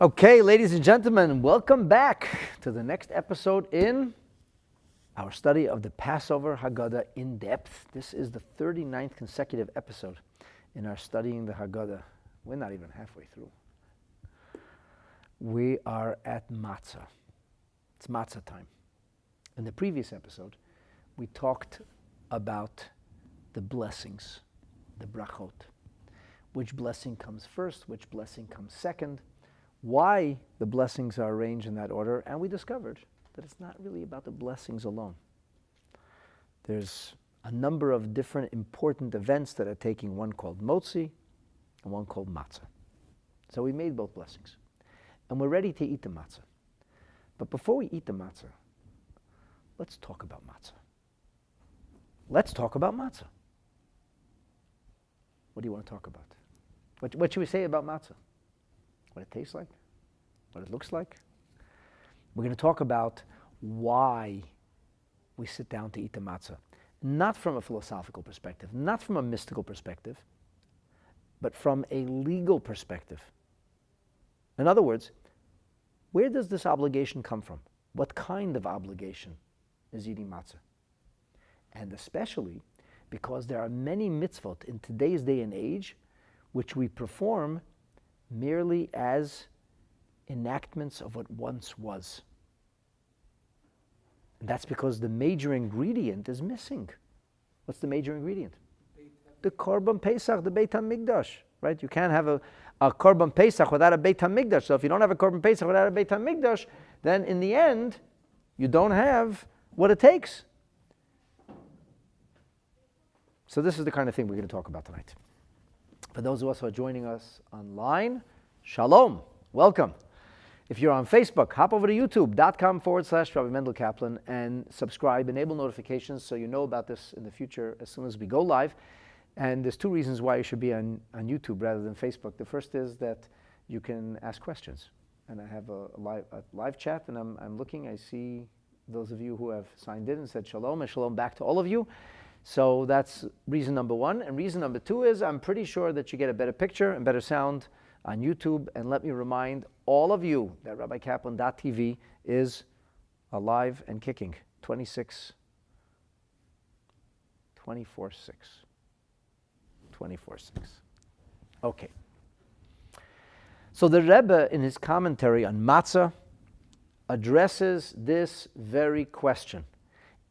Okay, ladies and gentlemen, welcome back to the next episode in our study of the Passover Haggadah in depth. This is the 39th consecutive episode in our studying the Haggadah. We're not even halfway through. We are at matzah. It's matzah time. In the previous episode, we talked about the blessings, the Brachot. Which blessing comes first, which blessing comes second, why the blessings are arranged in that order, and we discovered that it's not really about the blessings alone. There's a number of different important events that are taking, one called motzi and one called matzah. So we made both blessings. And we're ready to eat the matzah. But before we eat the matzah, let's talk about matzah. Let's talk about matzah. What do you want to talk about? What should we say about matzah? What it tastes like? What it looks like? We're going to talk about why we sit down to eat the matzah. Not from a philosophical perspective, not from a mystical perspective, but from a legal perspective. In other words, where does this obligation come from? What kind of obligation is eating matzah? And especially because there are many mitzvot in today's day and age which we perform merely as enactments of what once was. And that's because the major ingredient is missing. What's the major ingredient? The Korban Pesach, the Beit HaMikdash, right? You can't have a Korban Pesach without a Beit HaMikdash. So if you don't have a Korban Pesach without a Beit HaMikdash, then in the end, you don't have what it takes. So this is the kind of thing we're going to talk about tonight. For those of us who are joining us online, Shalom, welcome. If you're on Facebook, hop over to youtube.com/Rabbi Mendel Kaplan and subscribe, enable notifications so you know about this in the future as soon as we go live. And there's two reasons why you should be on YouTube rather than Facebook. The first is that you can ask questions. And I have a live chat, and I'm looking, I see those of you who have signed in and said shalom, and shalom back to all of you. So that's reason number one. And reason number two is I'm pretty sure that you get a better picture and better sound on YouTube. And let me remind all of you that RabbiKaplan.tv is alive and kicking 24/6. 24/6. Okay. So the Rebbe, in his commentary on matzah, addresses this very question.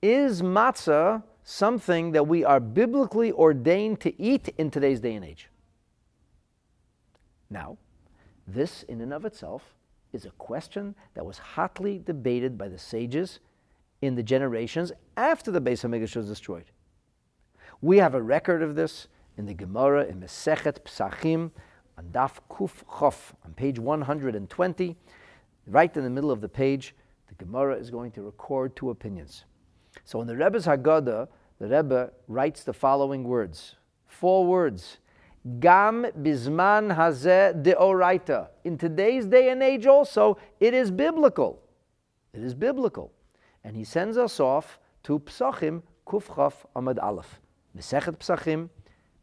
Is matzah something that we are biblically ordained to eat in today's day and age? Now, this in and of itself is a question that was hotly debated by the sages in the generations after the Beis HaMikdash was destroyed. We have a record of this in the Gemara in Masechet Pesachim on Daf Kuf Chof on page 120. Right in the middle of the page, the Gemara is going to record two opinions. So in the Rebbe's Haggadah, the Rebbe writes the following words, 4 words. Gam bizman hazeh deoraita. In today's day and age also, it is biblical. It is biblical. And he sends us off to Pesachim Kuf Chof Amud Aleph. Masechet Pesachim,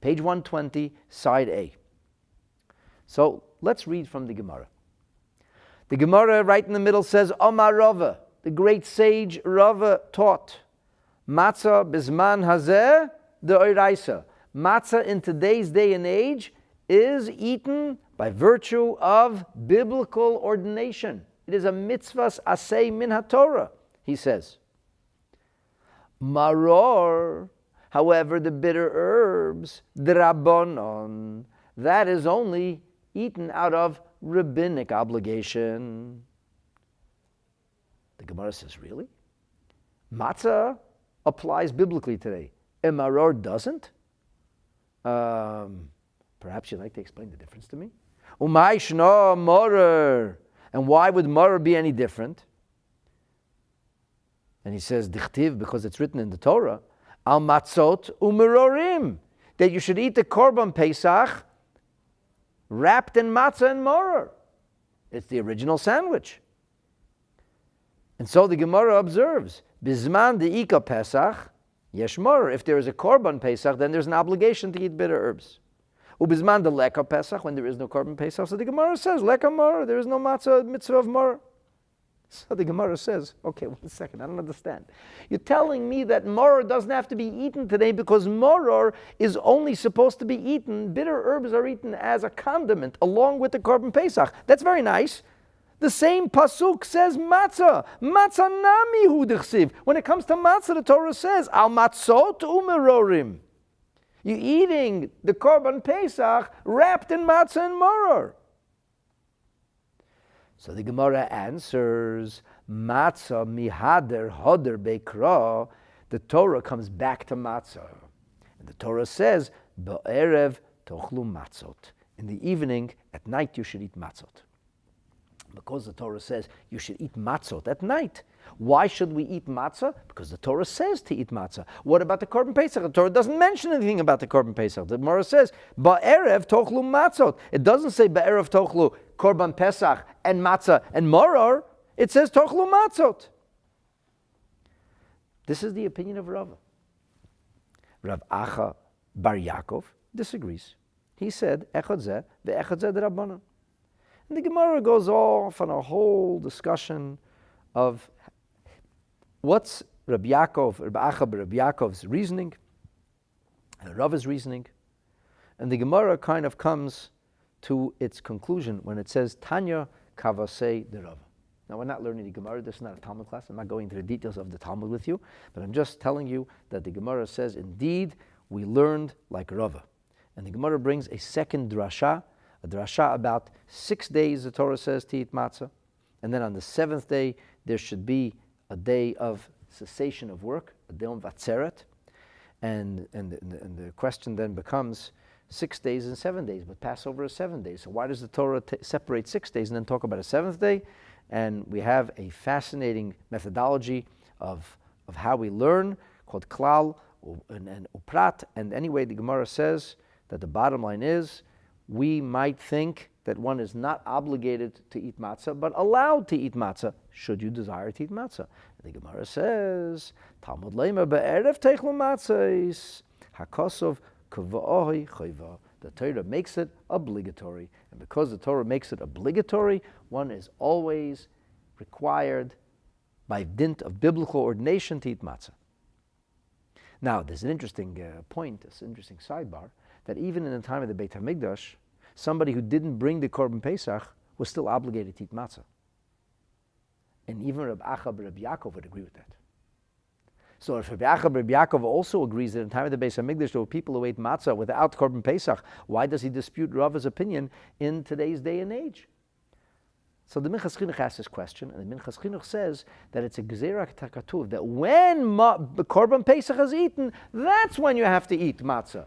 page 120, side A. So let's read from the Gemara. The Gemara right in the middle says, Omar Rava, the great sage Rava taught, Matzah bizman hazeh deoraisa. Matzah in today's day and age is eaten by virtue of biblical ordination. It is a mitzvahs aseh min haTorah, he says. Maror, however, the bitter herbs, drabonon, that is only eaten out of rabbinic obligation. The Gemara says, really? Matzah applies biblically today, and maror doesn't? Perhaps you'd like to explain the difference to me? Umay shno morer. And why would morer be any different? And he says, dichtiv, because it's written in the Torah, al matzot umerorim, that you should eat the Korban Pesach wrapped in matzah and morer. It's the original sandwich. And so the Gemara observes, bizman de'ika Pesach, yesh morer. If there is a Korban Pesach, then there's an obligation to eat bitter herbs. Ubizman the leka Pesach, when there is no korban Pesach. So the Gemara says, leka mor, there is no matzah mitzvah of mor. So the Gemara says, okay, 1 second, I don't understand. You're telling me that moror doesn't have to be eaten today because moror is only supposed to be eaten, bitter herbs are eaten as a condiment along with the korban Pesach. That's very nice. The same pasuk says matzah. Matzah nami hu dechsiv. When it comes to matzah, the Torah says, al matzot umerorim. You're eating the korban Pesach wrapped in matzah and moror. So the Gemara answers, matzah mihader hoder bekra. The Torah comes back to matzah. And the Torah says, ba'erev tochlu matzot. In the evening, at night, you should eat matzot. Because the Torah says you should eat matzot at night. Why should we eat matzah? Because the Torah says to eat matzah. What about the korban Pesach? The Torah doesn't mention anything about the korban Pesach. The Gemara says, ba'erev tochlu matzot. It doesn't say ba'erev tochlu korban Pesach and matzah and moror. It says tochlu matzot. This is the opinion of Rava. Rav Acha Bar Yaakov disagrees. He said, echad zeh ve'echad zeh d'Rabbanan. And the Gemara goes off on a whole discussion of what's Rabbi Acha Bar Yaakov's reasoning, and Rava's reasoning. And the Gemara kind of comes to its conclusion when it says, Tanya kavasei de Rava. Now, we're not learning the Gemara. This is not a Talmud class. I'm not going into the details of the Talmud with you, but I'm just telling you that the Gemara says, indeed, we learned like Rava. And the Gemara brings a second drasha, a drasha about 6 days, the Torah says, to eat matzah. And then on the 7th day, there should be a day of cessation of work, a day of vatzeret. And the question then becomes 6 days and 7 days, but Passover is 7 days. So why does the Torah separate 6 days and then talk about a 7th day? And we have a fascinating methodology of how we learn called klal and uprat. And anyway, the Gemara says that the bottom line is, we might think that one is not obligated to eat matzah, but allowed to eat matzah, should you desire to eat matzah. And the Gemara says, Talmud Leima be'erev teichlu matzahis, hakosov kava'ohi chayva. The Torah makes it obligatory. And because the Torah makes it obligatory, one is always required, by dint of biblical ordination, to eat matzah. Now, there's an interesting point, this interesting sidebar, that even in the time of the Beit HaMikdash, somebody who didn't bring the Korban Pesach was still obligated to eat matzah. And even Rabbi Acha Bar Yaakov would agree with that. So if Rabbi Acha Bar Yaakov also agrees that in the time of the Beit HaMikdash there were people who ate matzah without Korban Pesach, why does he dispute Rava's opinion in today's day and age? So the Minchas Chinuch asks this question, and the Minchas Chinuch says that it's a Gezerah Takatuv, that when Korban Pesach is eaten, that's when you have to eat matzah.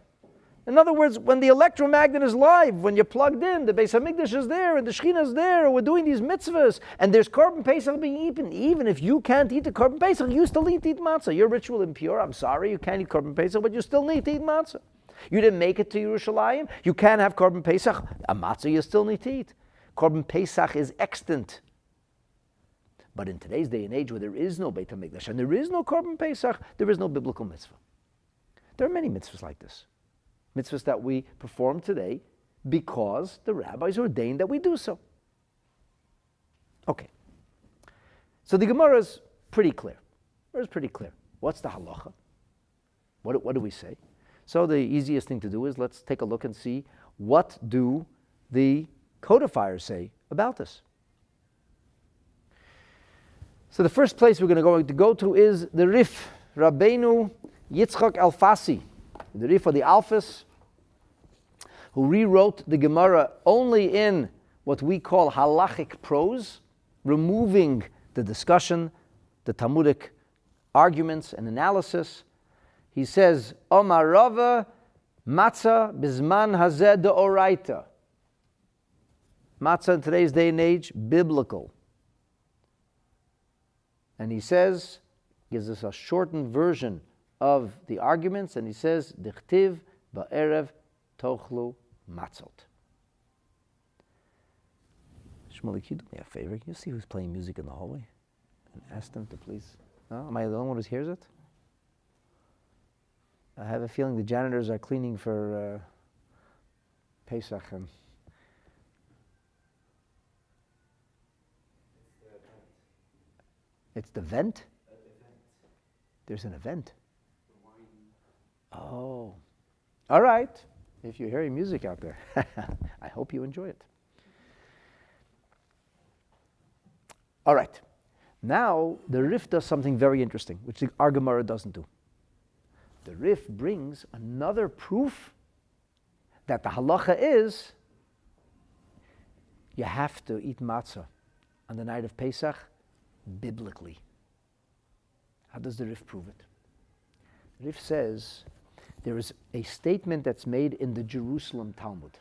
In other words, when the electromagnet is live, when you're plugged in, the Beis HaMikdash is there, and the Shechina is there, and we're doing these mitzvahs, and there's Korban Pesach being eaten. Even if you can't eat the Korban Pesach, you still need to eat matzah. Your ritual impure, I'm sorry, you can't eat Korban Pesach, but you still need to eat matzah. You didn't make it to Yerushalayim, you can't have Korban Pesach, a matzah you still need to eat. Korban Pesach is extant. But in today's day and age, where there is no Beit HaMikdash, and there is no Korban Pesach, there is no biblical mitzvah. There are many mitzvahs like this. Mitzvahs that we perform today because the rabbis ordained that we do so. Okay. So the Gemara is pretty clear. It's pretty clear. What's the halacha? What do we say? So the easiest thing to do is let's take a look and see what do the codifiers say about this. So the first place we're going to go to is the Rif, Rabbeinu Yitzchak Alfasi, the Rif of the Alphas, who rewrote the Gemara only in what we call halachic prose, removing the discussion, the Talmudic arguments and analysis. He says, Omar Rava matzah bizman hazeh deoraita. Matzah in today's day and age, biblical. And he says, gives us a shortened version of the arguments, and he says, Dichtiv ba'erev tochlu matzot. Shmuel, can you do me a favor? Can you see who's playing music in the hallway? And ask them to please. No? Am I the only one who hears it? I have a feeling the janitors are cleaning for Pesach and... It's the vent? There's an event. Oh. All right. If you're hearing music out there, I hope you enjoy it. All right. Now, the Rif does something very interesting, which the Gemara doesn't do. The Rif brings another proof that the halacha is you have to eat matzah on the night of Pesach biblically. How does the Rif prove it? The Rif says there is a statement that's made in the Jerusalem Talmud,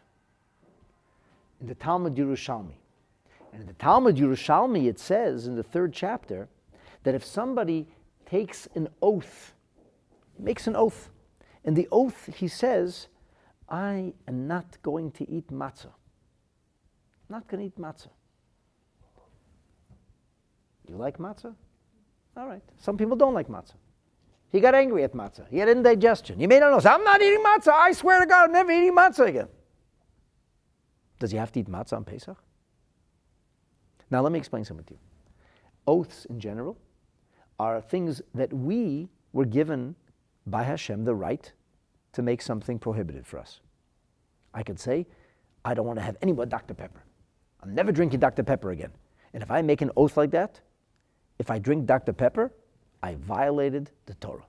in the Talmud Yerushalmi. And in the Talmud Yerushalmi, it says in the 3rd chapter that if somebody takes an oath, makes an oath, in the oath he says, I am not going to eat matzah. Not going to eat matzah. You like matzah? All right. Some people don't like matzah. He got angry at matzah. He had indigestion. He made an oath. I'm not eating matzah. I swear to God, I'm never eating matzah again. Does he have to eat matzah on Pesach? Now let me explain something to you. Oaths in general are things that we were given by Hashem the right to make something prohibited for us. I could say, I don't want to have any more Dr. Pepper. I'm never drinking Dr. Pepper again. And if I make an oath like that, if I drink Dr. Pepper, I violated the Torah.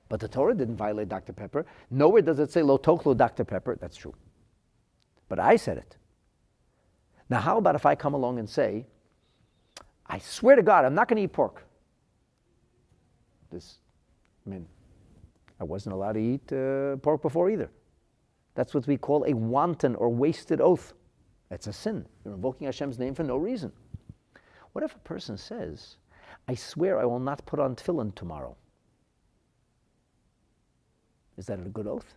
But the Torah didn't violate Dr. Pepper. Nowhere does it say, lo tochlo Dr. Pepper. That's true. But I said it. Now, how about if I come along and say, I swear to God, I'm not going to eat pork. I wasn't allowed to eat pork before either. That's what we call a wanton or wasted oath. It's a sin. You're invoking Hashem's name for no reason. What if a person says, I swear I will not put on tefillin tomorrow? Is that a good oath?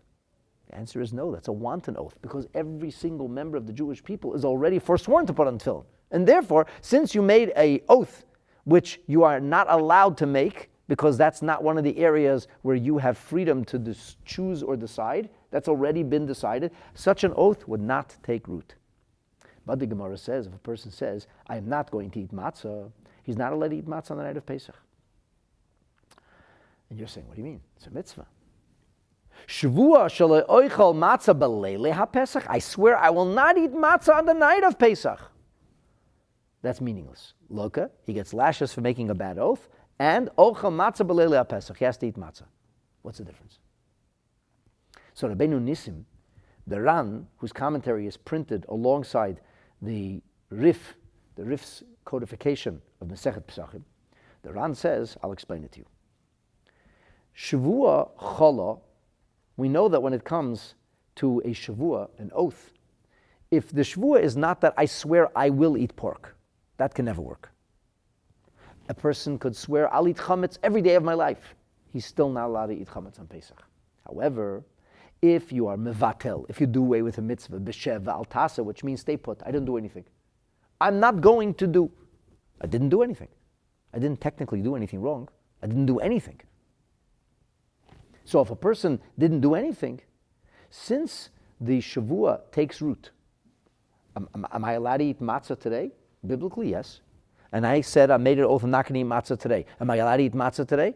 The answer is no, that's a wanton oath, because every single member of the Jewish people is already forsworn to put on tefillin. And therefore, since you made an oath which you are not allowed to make, because that's not one of the areas where you have freedom to choose or decide, that's already been decided, such an oath would not take root. But the Gemara says, if a person says, I am not going to eat matzah, he's not allowed to eat matzah on the night of Pesach. And you're saying, what do you mean? It's a mitzvah. Shavua shalei oichal matzah b'leilei ha-Pesach. I swear I will not eat matzah on the night of Pesach. That's meaningless. Loka, he gets lashes for making a bad oath, and ochal matzah b'leilei ha-Pesach. He has to eat matzah. What's the difference? So Rabbeinu Nissim, the Ran, whose commentary is printed alongside the Rif's codification of Masechet Pesachim, the Ran says, I'll explain it to you. Shavua chala, we know that when it comes to a shavua, an oath, if the shavua is not that I swear I will eat pork, that can never work. A person could swear I'll eat chametz every day of my life. He's still not allowed to eat chametz on Pesach. However, if you are mevatel, if you do away with a mitzvah, b'shev al tasa, which means stay put, I didn't do anything. I'm not going to do. I didn't do anything. I didn't technically do anything wrong. I didn't do anything. So if a person didn't do anything, since the shavua takes root, am I allowed to eat matzah today? Biblically, yes. And I said I made an oath I'm not going to eat matzah today. Am I allowed to eat matzah today?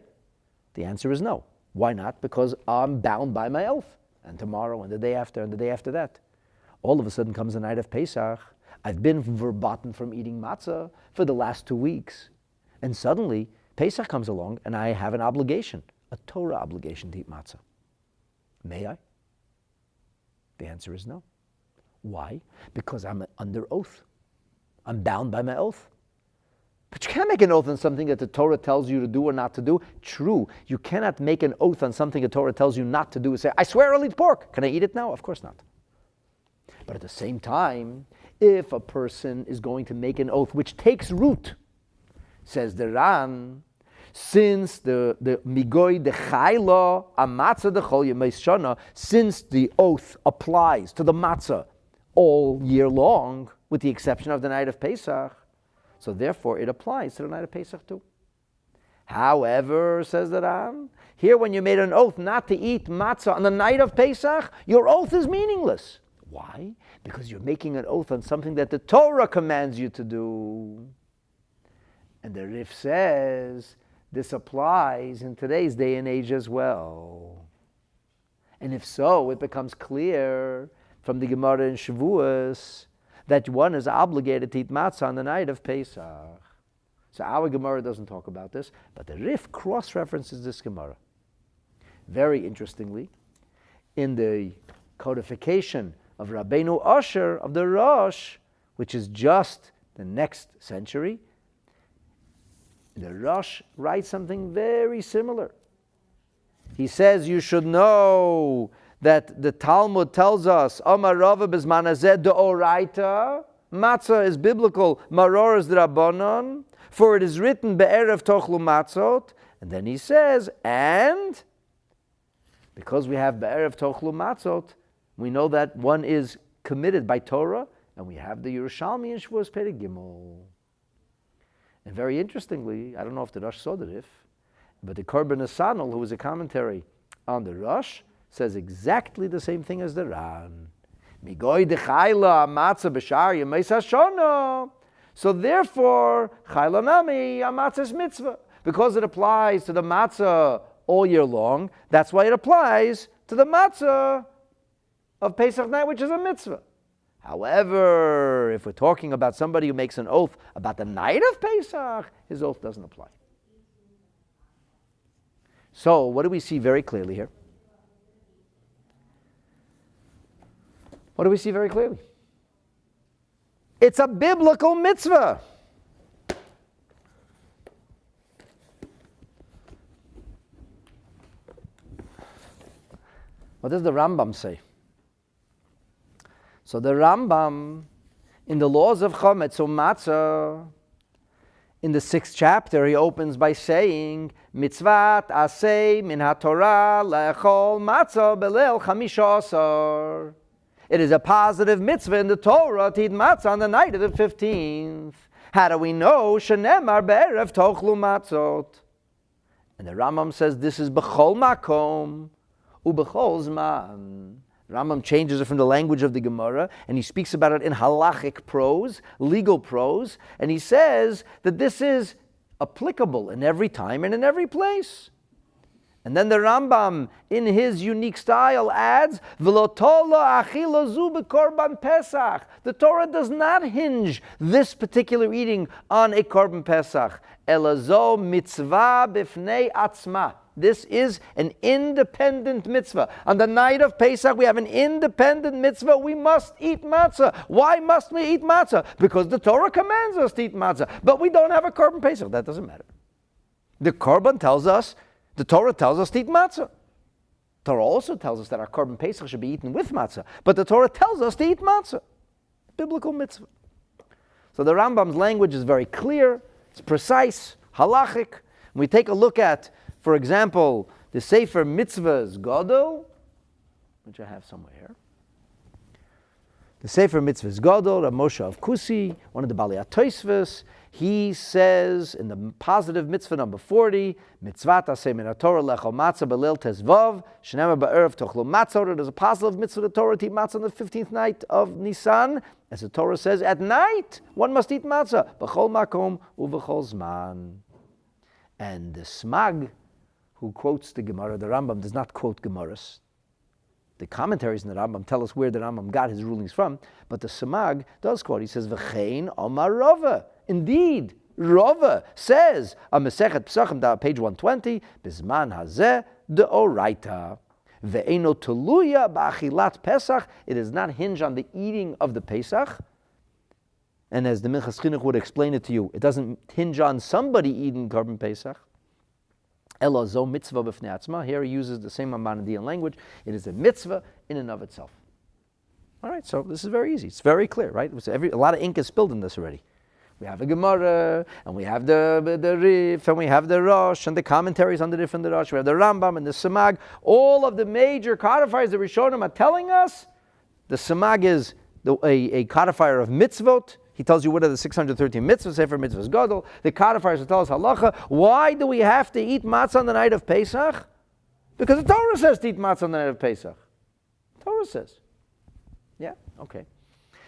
The answer is no. Why not? Because I'm bound by my oath. And tomorrow, and the day after, and the day after that. All of a sudden comes the night of Pesach. I've been verboten from eating matzah for the last 2 weeks. And suddenly, Pesach comes along, and I have an obligation, a Torah obligation to eat matzah. May I? The answer is no. Why? Because I'm under oath. I'm bound by my oath. But you can't make an oath on something that the Torah tells you to do or not to do. True, you cannot make an oath on something the Torah tells you not to do and say, I swear I'll eat pork. Can I eat it now? Of course not. But at the same time, if a person is going to make an oath which takes root, says the Ran, since the migoy de chayla amatzah de chol yemeis shana, since the oath applies to the matzah all year long, with the exception of the night of Pesach, so therefore it applies to the night of Pesach too. However, says the Ran, here when you made an oath not to eat matzah on the night of Pesach, your oath is meaningless. Why? Because you're making an oath on something that the Torah commands you to do. And the Rif says this applies in today's day and age as well. And if so, it becomes clear from the Gemara in Shavuos that one is obligated to eat matzah on the night of Pesach. So our Gemara doesn't talk about this, but the Rif cross-references this Gemara. Very interestingly, in the codification of Rabbeinu Asher of the Rosh, which is just the next century, the Rosh writes something very similar. He says you should know that the Talmud tells us, Amar Rava b'zman hazeh de'oraita, matzah is biblical, maror is drabanan, for it is written be'erev tochlu matzot, and then he says, and because we have be'erev tochlu matzot, we know that one is committed by Torah, and we have the Yerushalmi in Shavuos Perek Gimel. And very interestingly, I don't know if the Rosh saw the Rif, but the Korban Asanol, who was a commentary on the Rosh, says exactly the same thing as the Ran. So therefore, chayla nami matzah is mitzvah. Because it applies to the matzah all year long, that's why it applies to the matzah of Pesach night, which is a mitzvah. However, if we're talking about somebody who makes an oath about the night of Pesach, his oath doesn't apply. So, what do we see very clearly here? What do we see very clearly? It's a biblical mitzvah. What does the Rambam say? So the Rambam, in the laws of Chometz or Matzah, in the 6th chapter, he opens by saying, Mitzvat aseh min haTorah le'echol matzah belel chamisha asar. It is a positive mitzvah in the Torah to eat matzah on the night of the 15th. How do we know? Shenemar be'erev tochlu matzot. And the Rambam says this is b'chol makom u'b'chol zman. Rambam changes it from the language of the Gemara, and he speaks about it in halachic prose, legal prose, and he says that this is applicable in every time and in every place. And then the Rambam, in his unique style, adds, V'lotola achila zu b'korban Pesach. The Torah does not hinge this particular eating on a korban Pesach. Elazo mitzvah b'fnei atzma. This is an independent mitzvah. On the night of Pesach, we have an independent mitzvah. We must eat matzah. Why must we eat matzah? Because the Torah commands us to eat matzah. But we don't have a korban Pesach. That doesn't matter. The korban tells us, the Torah tells us to eat matzah. Torah also tells us that our korban Pesach should be eaten with matzah. But the Torah tells us to eat matzah. Biblical mitzvah. So the Rambam's language is very clear. It's precise, halachic. When we take a look at, for example, the Sefer Mitzvahs Gadol, which I have somewhere here. The Sefer Mitzvahs Gadol, Rav Moshe of Kusi, one of the Balei HaTosfos, he says in the positive mitzvah number 40, Mitzvat aseh min haTorah lechol matzah b'leil tezvav, shenemar ba'erev tochlu matzah. There's a positive mitzvah of the Torah to eat matzah on the 15th night of Nisan. As the Torah says, at night one must eat matzah. B'chol makom u'v'chol zman. And the Smag, who quotes the Gemara, the Rambam does not quote Gemaras. The commentaries in the Rambam tell us where the Rambam got his rulings from, but the Samag does quote. He says, V'chein Omar Rava. Indeed, Rava says, on Masechet Pesachim, page 120, Bizman hazeh de'oraita. Ve'eno teluya ba'achilat Pesach. It is not hinged on the eating of the Pesach. And as the Minchas Chinuch would explain it to you, it doesn't hinge on somebody eating korban Pesach. Ela zo mitzvah b'fnei atzma. Here he uses the same Maimonidean language. It is a mitzvah in and of itself. All right, so this is very easy. It's very clear, right? A lot of ink is spilled in this already. We have a Gemara, and we have the Rif, and we have the Rosh, and the commentaries on the Rif and the Rosh. We have the Rambam and the Samag. All of the major codifiers that Rishonim are telling us, the Samag is a codifier of mitzvot. He tells you what are the 613 mitzvahs, Sefer Mitzvahs Gadol. The codifiers tell us halacha. Why do we have to eat matzah on the night of Pesach? Because the Torah says to eat matzah on the night of Pesach. The Torah says. Yeah. Okay.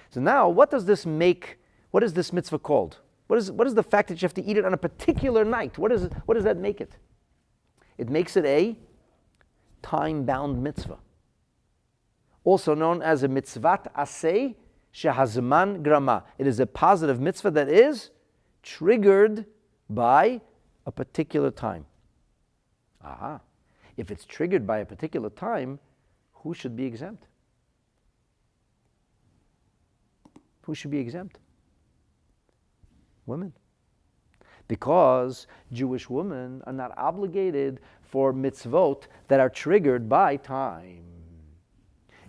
So now, what does this make? What is this mitzvah called? What is the fact that you have to eat it on a particular night? What does that make it? It makes it a time-bound mitzvah, also known as a mitzvat aseh shehazman grama. It is a positive mitzvah that is triggered by a particular time. Aha. If it's triggered by a particular time, who should be exempt? Who should be exempt? Women. Because Jewish women are not obligated for mitzvot that are triggered by time.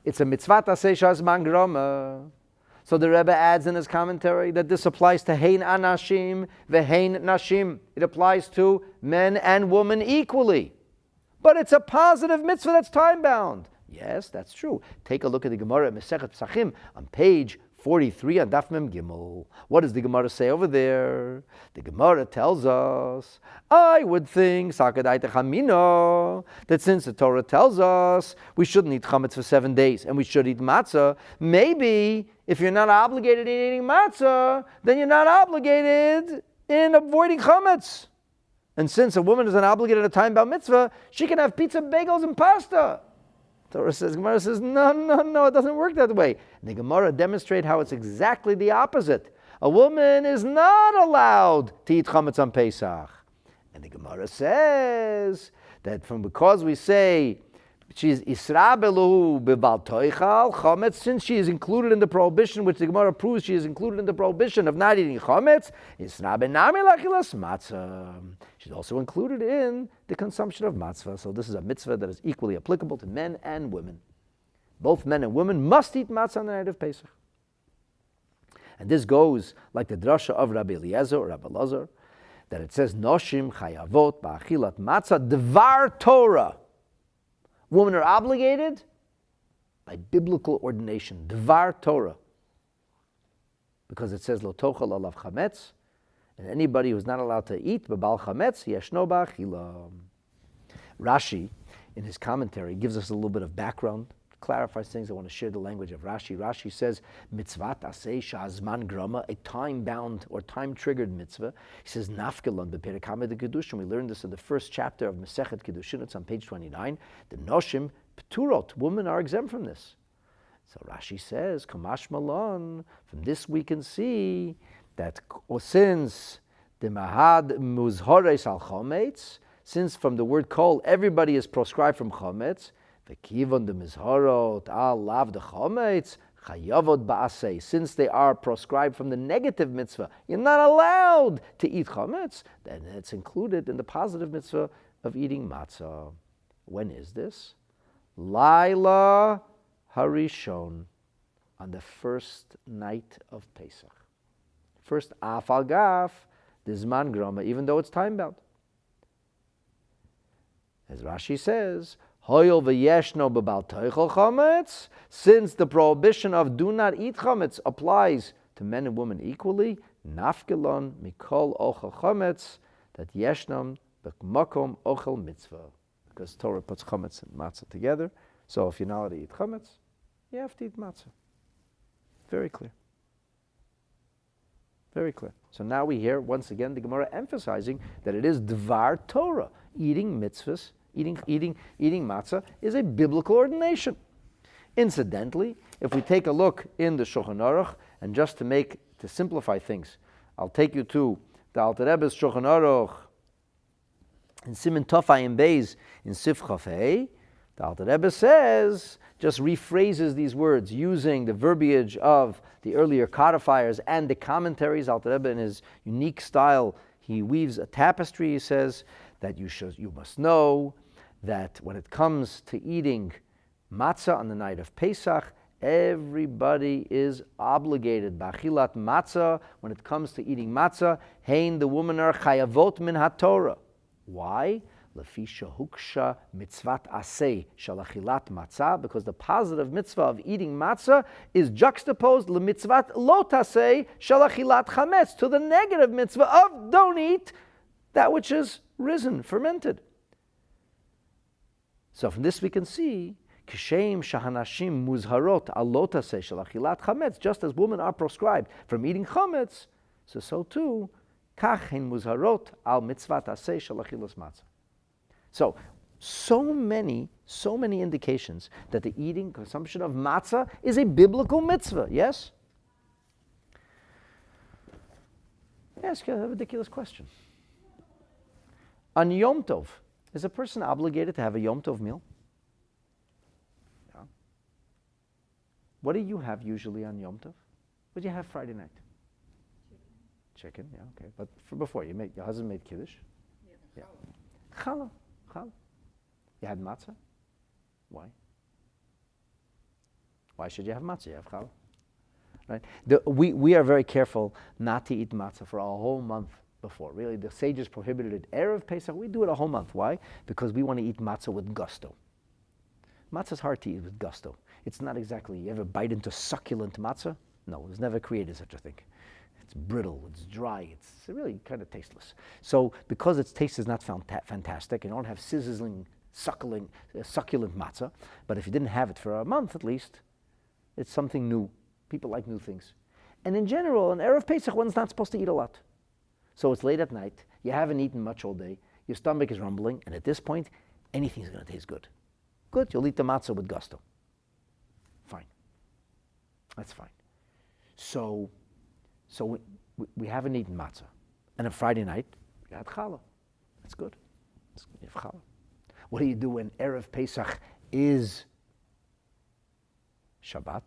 It's a mitzvat aseh shehazman grama. So the Rebbe adds in his commentary that this applies to hein anashim vehein nashim. It applies to men and women equally. But it's a positive mitzvah that's time-bound. Yes, that's true. Take a look at the Gemara at Masechet Pesachim on page 43 on Daf Mem Gimel. What does the Gemara say over there? The Gemara tells us, I would think, that since the Torah tells us we shouldn't eat chametz for 7 days and we should eat matzah, maybe if you're not obligated in eating matzah, then you're not obligated in avoiding chametz. And since a woman is not obligated a time-bound mitzvah, she can have pizza, bagels, and pasta. Gemara says, no, it doesn't work that way. And the Gemara demonstrates how it's exactly the opposite. A woman is not allowed to eat chametz on Pesach. And the Gemara says that because we say she is isra beluhu bebal toichal chametz, since she is included in the prohibition, which the Gemara proves she is included in the prohibition of not eating chametz, isra benami lachilas matzah. She's also included in the consumption of matzah. So this is a mitzvah that is equally applicable to men and women. Both men and women must eat matzah on the night of Pesach. And this goes like the drasha of Rabbi Eliezer or Rabbi Lazar, that it says, Noshim chayavot ba'achilat matzah dvar Torah. Women are obligated by biblical ordination, dvar Torah. Because it says, Lo tochel alav chametz, and anybody who's not allowed to eat b'bal chametz, yeshno ba'achila. Rashi, in his commentary, gives us a little bit of background, clarifies things. I want to share the language of Rashi. Rashi says, mitzvat aseh shehazman grama, a time-bound or time-triggered mitzvah. He says, nafkelon beperek hamed kedushin. We learned this in the first chapter of Masechet Kedushin. It's on page 29. The noshim pturot, women are exempt from this. So Rashi says, kamash malon, from this we can see that since the mahad muzhores al chometz, since from the word kol, everybody is proscribed from chometz, v'kivon de mizharot al lav de chometz, chayavot ba'aseh, since they are proscribed from the negative mitzvah, you're not allowed to eat chometz, then it's included in the positive mitzvah of eating matzah. When is this? Laila harishon, on the first night of Pesach. First, afal gaf, the zman grama, even though it's time-bound. As Rashi says, hoyol v'yeshno b'bal toichel chametz, since the prohibition of do not eat chametz applies to men and women equally, nafkelon mikol ochel chametz, that yeshnam b'makom ochel mitzvah. Because Torah puts chametz and matzah together, so if you're not allowed to eat chametz, you have to eat matzah. Very clear. Very clear. So now we hear, once again, the Gemara emphasizing that it is dvar Torah. Eating mitzvahs, eating matzah is a biblical ordination. Incidentally, if we take a look in the Shulchan Aruch, and just to simplify things, I'll take you to the Alter Rebbe's Shulchan Aruch in Siman Tov Ayin Beis in Sif Chaf Hei. The Alter Rebbe says, just rephrases these words using the verbiage of the earlier codifiers and the commentaries. Alter Rebbe, in his unique style, he weaves a tapestry. He says that you must know that when it comes to eating matzah on the night of Pesach, everybody is obligated. B'achilat matzah, when it comes to eating matzah, hein, the women are chayavot min haTorah. Why? Lefisha huksha mitzvat aseh shalachilat matzah, because the positive mitzvah of eating matzah is juxtaposed lemitzvat lot aseh shalachilat chametz, to the negative mitzvah of don't eat that which is risen, fermented. So from this we can see, Kishem shahanashim muzharot alota se shel achilat chametz, just as women are proscribed from eating chametz, so too, kach hen muzharot al mitzvat aseh shel achilas matzah. So many indications that the eating, consumption of matzah is a biblical mitzvah, yes? Ask you a ridiculous question. On Yom Tov, is a person obligated to have a Yom Tov meal? Yeah. What do you have usually on Yom Tov? What do you have Friday night? Chicken, yeah, okay. But before, your husband made Kiddush? Yeah. Challah. You had matzah? Why? Why should you have matzah? You have challah. Right? We are very careful not to eat matzah for a whole month before. Really, the sages prohibited it. Erev Pesach, we do it a whole month. Why? Because we want to eat matzah with gusto. Matzah is hard to eat with gusto. It's not exactly, you ever bite into succulent matzah? No, it was never created such a thing. It's brittle, it's dry, it's really kind of tasteless. So because its taste is not fantastic, you don't have sizzling, succulent matzah, but if you didn't have it for a month at least, it's something new. People like new things. And in general, on Erev Pesach, one's not supposed to eat a lot. So it's late at night, you haven't eaten much all day, your stomach is rumbling, and at this point, anything's going to taste good. Good, you'll eat the matzah with gusto. Fine. That's fine. So we haven't eaten matzah. And on Friday night, you had challah. That's good. You have challah. What do you do when Erev Pesach is Shabbat?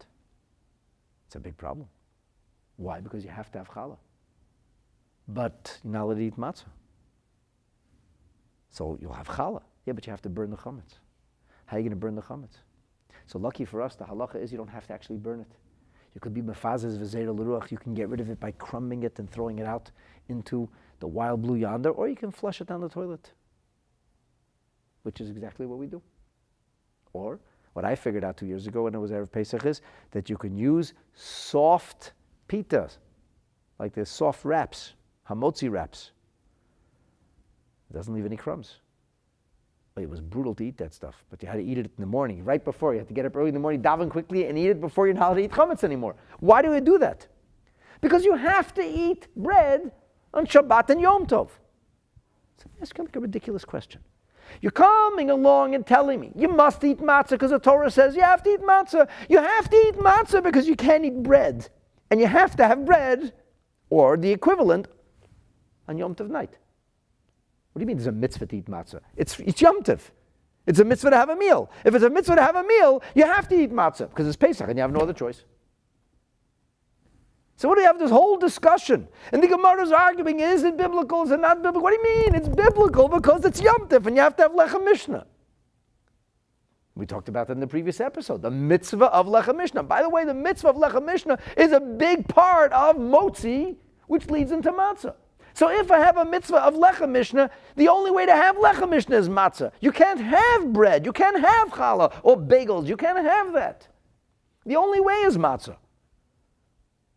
It's a big problem. Why? Because you have to have challah. But you're not allowed to eat matzah. So you'll have challah. Yeah, but you have to burn the chametz. How are you going to burn the chametz? So lucky for us, the halacha is you don't have to actually burn it. You could be mefazes v'zera l'ruach. You can get rid of it by crumbing it and throwing it out into the wild blue yonder, or you can flush it down the toilet, which is exactly what we do. Or what I figured out 2 years ago when it was Erev Pesach is that you can use soft pitas, like the soft wraps, hamotzi wraps. It doesn't leave any crumbs. It was brutal to eat that stuff, but you had to eat it in the morning, right before. You had to get up early in the morning, daven quickly, and eat it before you're not allowed to eat chametz anymore. Why do we do that? Because you have to eat bread on Shabbat and Yom Tov. So that's kind of a ridiculous question. You're coming along and telling me you must eat matzah because the Torah says you have to eat matzah. You have to eat matzah because you can't eat bread. And you have to have bread, or the equivalent, on Yom Tov night. What do you mean there's a mitzvah to eat matzah? It's Yom Tov. It's a mitzvah to have a meal. If it's a mitzvah to have a meal, you have to eat matzah because it's Pesach and you have no other choice. So what do you have this whole discussion? And the Gemara's arguing, is it biblical, is it not biblical? What do you mean? It's biblical because it's Yom Tov and you have to have Lechem Mishnah. We talked about that in the previous episode, the mitzvah of Lechem Mishnah. By the way, the mitzvah of Lechem Mishnah is a big part of motzi, which leads into matzah. So if I have a mitzvah of Lechem Mishnah, the only way to have Lechem Mishnah is matzah. You can't have bread, you can't have challah or bagels, you can't have that. The only way is matzah.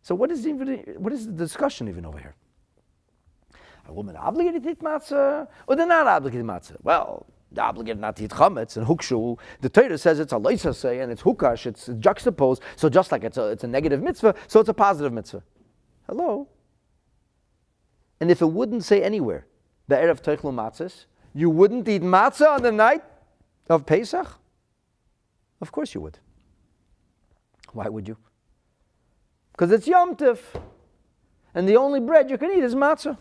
So what is the discussion even over here? Are women obligated to eat matzah or they're not obligated to eat matzah? Well, they're obligated not to eat chametz and hukshu. The Torah says it's a loisaseh and it's hukash, it's juxtaposed. So just like it's a negative mitzvah, so it's a positive mitzvah. Hello? And if it wouldn't say anywhere, Be'erev Teichlu Matzahs, you wouldn't eat matzah on the night of Pesach? Of course you would. Why would you? Because it's Yom Tov, and the only bread you can eat is matzah.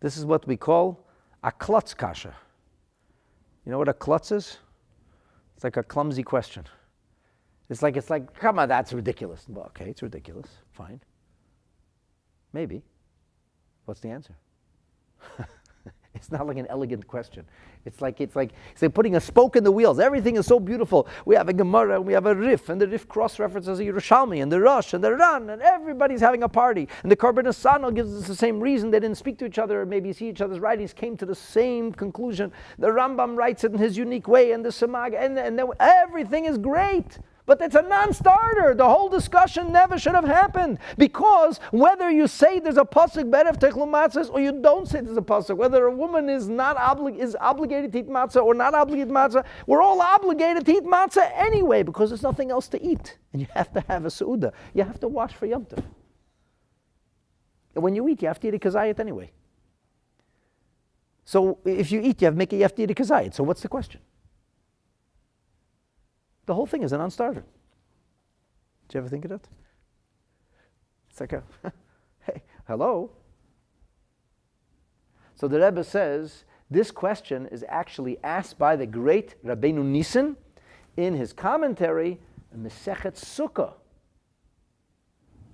This is what we call a klutz kasha. You know what a klutz is? It's like a clumsy question. It's like, come on, that's ridiculous. Well, okay, it's ridiculous. Fine. Maybe. What's the answer? It's not like an elegant question. It's like putting a spoke in the wheels. Everything is so beautiful. We have a Gemara, and we have a Rif, and the Rif cross-references the Yerushalmi, and the Rosh, and the Ran, and everybody's having a party. And the Korban Asano gives us the same reason. They didn't speak to each other, or maybe see each other's writings, came to the same conclusion. The Rambam writes it in his unique way, and the Samag, and then everything is great. But it's a non-starter. The whole discussion never should have happened. Because whether you say there's a pasuk berev techlu matzahs or you don't say there's a pasuk, whether a woman is obligated to eat matzah or not obligated to matzah, we're all obligated to eat matzah anyway because there's nothing else to eat. And you have to have a seudah. You have to wash for Yom Tov. And when you eat, you have to eat a kazayit anyway. So if you eat, you have to eat a kazayit. So what's the question? The whole thing is a non-starter. Did you ever think of that? It's like hey, hello. So the Rebbe says this question is actually asked by the great Rabbeinu Nissen in his commentary, Mesechet Sukkah.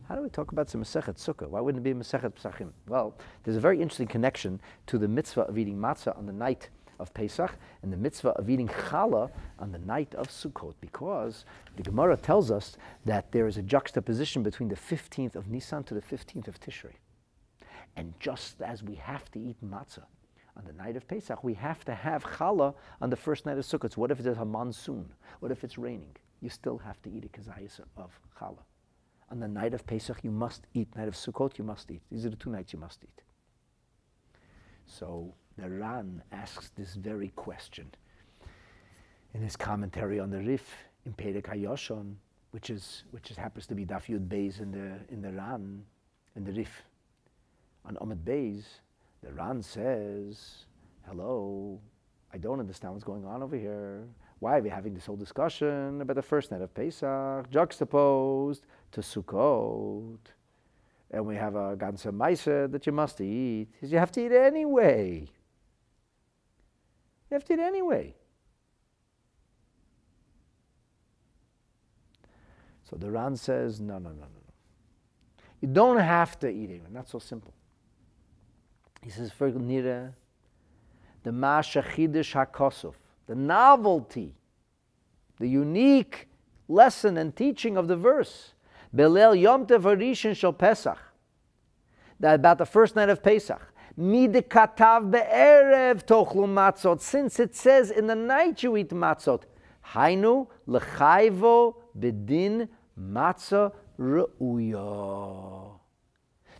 How do we talk about the Mesechet Sukkah? Why wouldn't it be Mesechet Pesachim? Well, there's a very interesting connection to the mitzvah of eating matzah on the night of Pesach and the mitzvah of eating challah on the night of Sukkot, because the Gemara tells us that there is a juxtaposition between the 15th of Nisan to the 15th of Tishrei. And just as we have to eat matzah on the night of Pesach, we have to have challah on the first night of Sukkot. So what if there's a monsoon? What if it's raining? You still have to eat a kazayas of challah. On the night of Pesach, you must eat. Night of Sukkot, you must eat. These are the 2 nights you must eat. So the Ran asks this very question in his commentary on the Rif in Perek HaYoshon, which happens to be Daf Yud Beis in the Ran, in the Rif. On Omid Beis, the Ran says, hello, I don't understand what's going on over here. Why are we having this whole discussion about the first night of Pesach, juxtaposed to Sukkot? And we have a ganze Maisa that you must eat. You have to eat anyway. You have to eat anyway. So the Ran says, no. You don't have to eat anyway. Not so simple. He says, for Nira, the Masha Chidish HaKosov, the novelty, the unique lesson and teaching of the verse, Belel Yom Tov Harishon Shel Pesach, that about the first night of Pesach, Mide Katav Be'erev Tochlu Matzot, since it says in the night you eat matzot, Hainu L'chayvo Bedin Matzah Re'uya,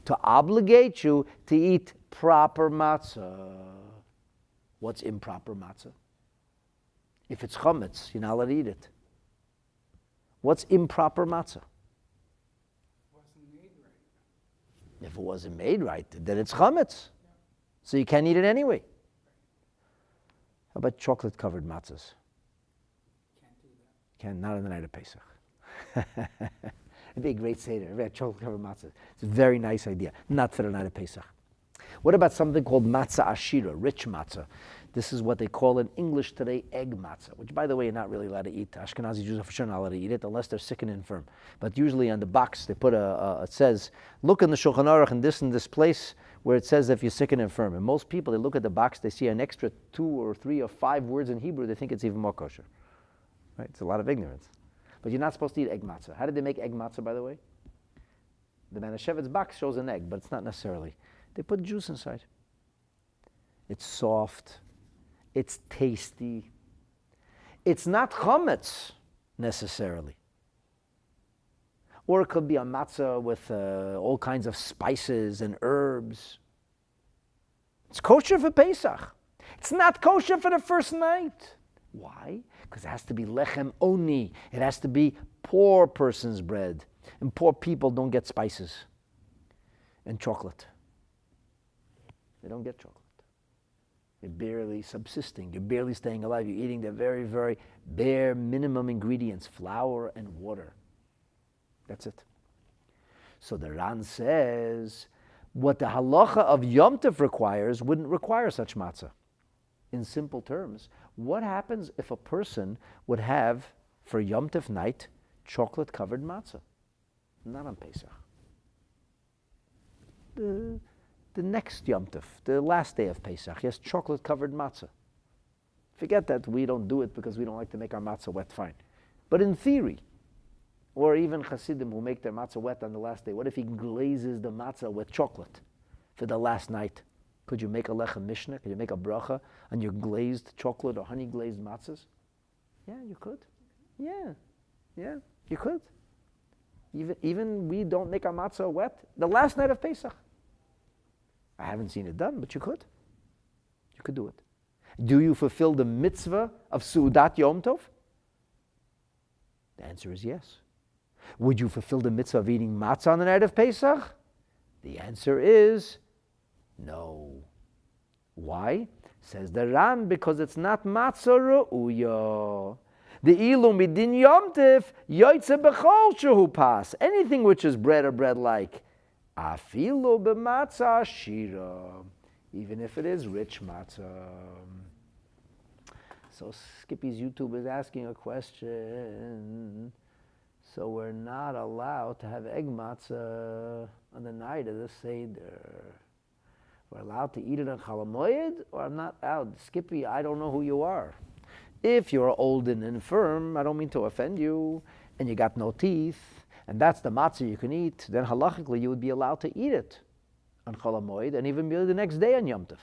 to obligate you to eat proper matzah. What's improper matzah? If it's chametz, you're not allowed to eat it. What's improper matzah? If it wasn't made right, then it's chametz. So you can't eat it anyway. How about chocolate-covered matzahs? Can't do that. Can't, not on the night of Pesach. It'd be a great Seder. We had chocolate-covered matzahs. It's a very nice idea. Not for the night of Pesach. What about something called matzah ashira, rich matzah? This is what they call in English today egg matzah, which, by the way, you're not really allowed to eat. Ashkenazi Jews are for sure not allowed to eat it unless they're sick and infirm. But usually on the box they put it says, look in the Shulchan Aruch in this place where it says if you're sick and infirm. And most people, they look at the box, they see an extra 2 or 3 or 5 words in Hebrew, they think it's even more kosher. Right? It's a lot of ignorance. But you're not supposed to eat egg matzah. How did they make egg matzah, by the way? The Manischewitz box shows an egg, but it's not necessarily. They put juice inside. It's soft. It's tasty. It's not chametz necessarily. Or it could be a matzah with all kinds of spices and herbs. It's kosher for Pesach. It's not kosher for the first night. Why? Because it has to be lechem oni. It has to be poor person's bread. And poor people don't get spices and chocolate. They don't get chocolate. You're barely subsisting. You're barely staying alive. You're eating the very, very bare minimum ingredients, flour and water. That's it. So the Ran says, what the halacha of Yom Tov requires wouldn't require such matzah. In simple terms, what happens if a person would have, for Yom Tov night, chocolate-covered matzah? Not on Pesach. The next Yom Tov, the last day of Pesach, yes, chocolate-covered matzah. Forget that we don't do it because we don't like to make our matzah wet, fine. But in theory, or even Hasidim who make their matzah wet on the last day, what if he glazes the matzah with chocolate for the last night? Could you make a lechem mishnah? Could you make a bracha on your glazed chocolate or honey-glazed matzahs? Yeah, you could. Yeah. Yeah, you could. Even we don't make our matzah wet the last night of Pesach. I haven't seen it done, but you could. You could do it. Do you fulfill the mitzvah of Su'udat Yom Tov? The answer is yes. Would you fulfill the mitzvah of eating matzah on the night of Pesach? The answer is no. Why? Says the Ran, because it's not matzah re'uya. The ilu midin yom tif yoytze bechol shehu pas. Anything which is bread or bread-like. Afilu b'matzah shira. Even if it is rich matzah. So Skippy's YouTube is asking a question. So we're not allowed to have egg matzah on the night of the Seder. We're allowed to eat it on Chol Hamoed, or I'm not allowed? Skippy, I don't know who you are. If you're old and infirm, I don't mean to offend you, and you got no teeth, and that's the matzah you can eat, then halachically you would be allowed to eat it on Chol Hamoed, and even the next day on Yom Tov.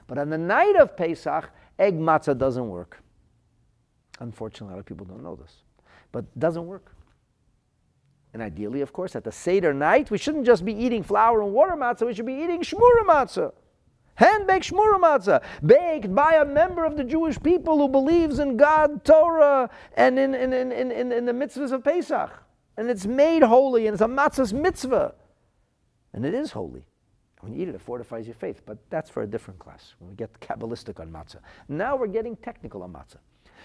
But on the night of Pesach, egg matzah doesn't work. Unfortunately, a lot of people don't know this. But it doesn't work. And ideally, of course, at the Seder night, we shouldn't just be eating flour and water matzah, we should be eating shmura matzah. Hand-baked shmura matzah, baked by a member of the Jewish people who believes in God, Torah, and in the mitzvahs of Pesach. And it's made holy, and it's a matzah's mitzvah. And it is holy. When you eat it, it fortifies your faith. But that's for a different class, when we get Kabbalistic on matzah. Now we're getting technical on matzah.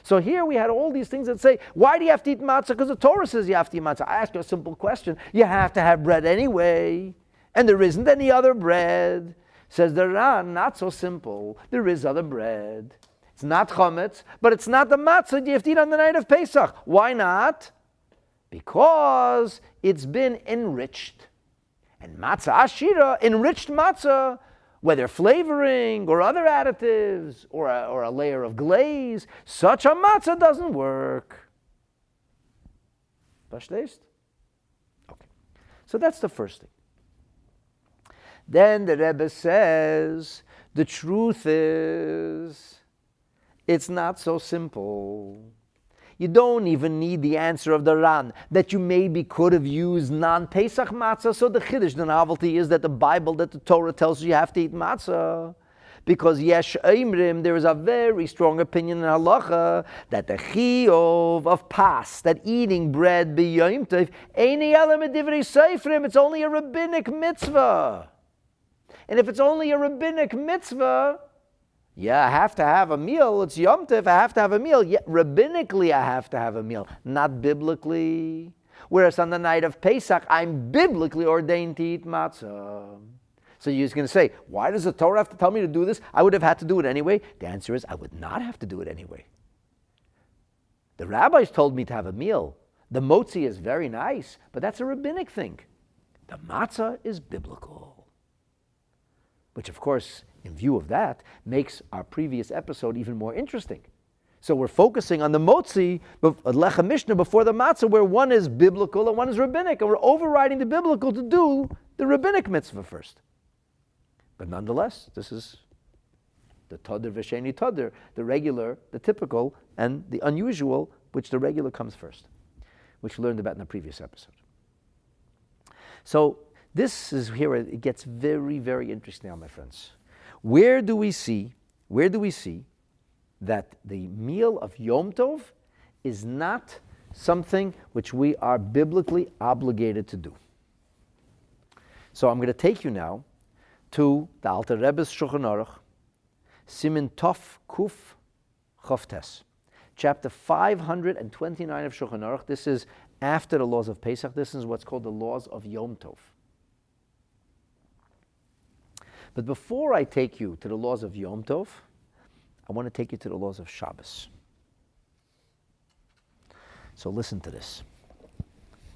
So here we had all these things that say, why do you have to eat matzah? Because the Torah says you have to eat matzah. I ask you a simple question. You have to have bread anyway. And there isn't any other bread. Says the Ran, not so simple. There is other bread. It's not chametz, but it's not the matzah you have to eat on the night of Pesach. Why not? Because it's been enriched. And matzah ashira, enriched matzah, whether flavoring or other additives or a layer of glaze, such a matzah doesn't work. Verstehst? Okay. So that's the first thing. Then the Rebbe says, the truth is, it's not so simple. You don't even need the answer of the Ran, that you maybe could have used non-Pesach matzah. So the chiddush, the novelty is that the Bible, that the Torah tells you have to eat matzah. Because yesh eimrim, there is a very strong opinion in halacha that the chiyuv of pas, that eating bread b'yom tov, eini ela medivrei seifrim, it's only a rabbinic mitzvah. And if it's only a rabbinic mitzvah, yeah, I have to have a meal. It's Yom Tov, I have to have a meal. Yet rabbinically, I have to have a meal, not biblically. Whereas on the night of Pesach, I'm biblically ordained to eat matzah. So you're just going to say, why does the Torah have to tell me to do this? I would have had to do it anyway. The answer is, I would not have to do it anyway. The rabbis told me to have a meal. The motzi is very nice, but that's a rabbinic thing. The matzah is biblical. Which, of course, in view of that, makes our previous episode even more interesting. So we're focusing on the motzi, lechem mishnah, before the matzah, where one is biblical and one is rabbinic, and we're overriding the biblical to do the rabbinic mitzvah first. But nonetheless, this is the todder v'sheni todder, the regular, the typical, and the unusual, which the regular comes first, which we learned about in the previous episode. So this is here where it gets very, very interesting now, my friends. Where do we see that the meal of Yom Tov is not something which we are biblically obligated to do? So I'm going to take you now to the Alter Rebbe's Shulchan Aruch, Simin Tov Kuf Chavtes, chapter 529 of Shulchan Aruch. This is after the laws of Pesach. This is what's called the laws of Yom Tov. But before I take you to the laws of Yom Tov, I want to take you to the laws of Shabbos. So listen to this.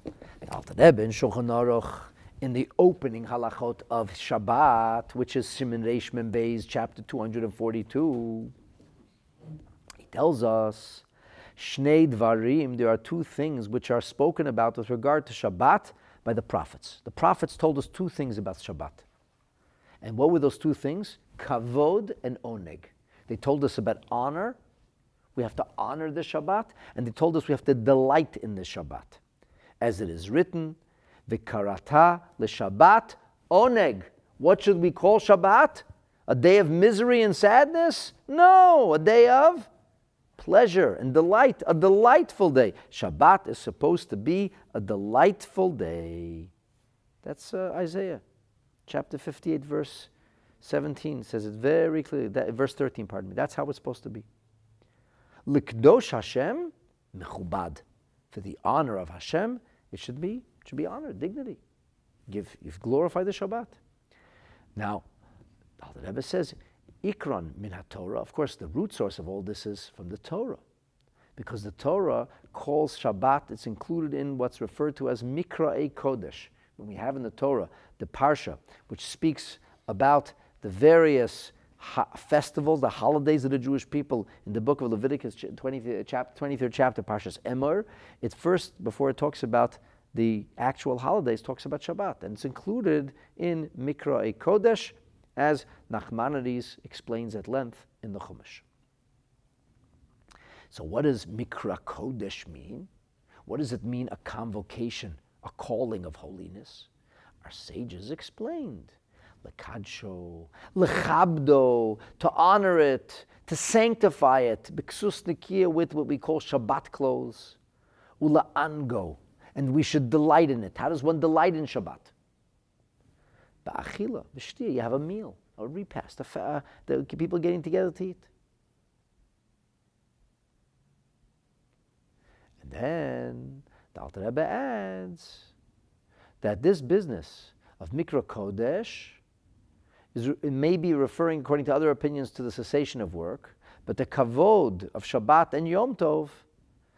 The Alter Rebbe in Shulchan Aruch, in the opening halachot of Shabbat, which is Siman Reish Mem Beis, chapter 242, he tells us, Shnei Dvarim, there are two things which are spoken about with regard to Shabbat by the prophets. The prophets told us two things about Shabbat. And what were those two things? Kavod and oneg. They told us about honor, We have to honor the Shabbat, and they told us we have to delight in the Shabbat. As it is written, V'karata l'Shabbat oneg. What should we call Shabbat? A day of misery and sadness? No, a day of pleasure and delight, a delightful day. Shabbat is supposed to be a delightful day. That's Isaiah, chapter 58, verse 17 says it very clearly. Verse 13, pardon me. That's how it's supposed to be. Likdosh Hashem mechubad. For the honor of Hashem, it should be honor, dignity. You've glorified the Shabbat. Now, the Rebbe says, Ikron min HaTorah. Of course, the root source of all this is from the Torah. Because the Torah calls Shabbat, it's included in what's referred to as Mikra'ei Kodesh. When we have in the Torah the Parsha, which speaks about the various festivals, the holidays of the Jewish people, in the book of Leviticus, 23rd chapter, Parshas Emor, it first, before it talks about the actual holidays, talks about Shabbat. And it's included in Mikra'ei Kodesh, as Nachmanides explains at length in the Chumash. So what does Mikra Kodesh mean? What does it mean, a convocation, a calling of holiness? Our sages explained. Lekadsho, lechabdo, to honor it, to sanctify it, b'ksus nikia, with what we call Shabbat clothes, ula'ango, and we should delight in it. How does one delight in Shabbat? Ba'achila, b'shtia, you have a meal, a repast, the people getting together to eat. And then the Alter Rebbe adds that this business of Mikra Kodesh it may be referring, according to other opinions, to the cessation of work, but the kavod of Shabbat and Yom Tov,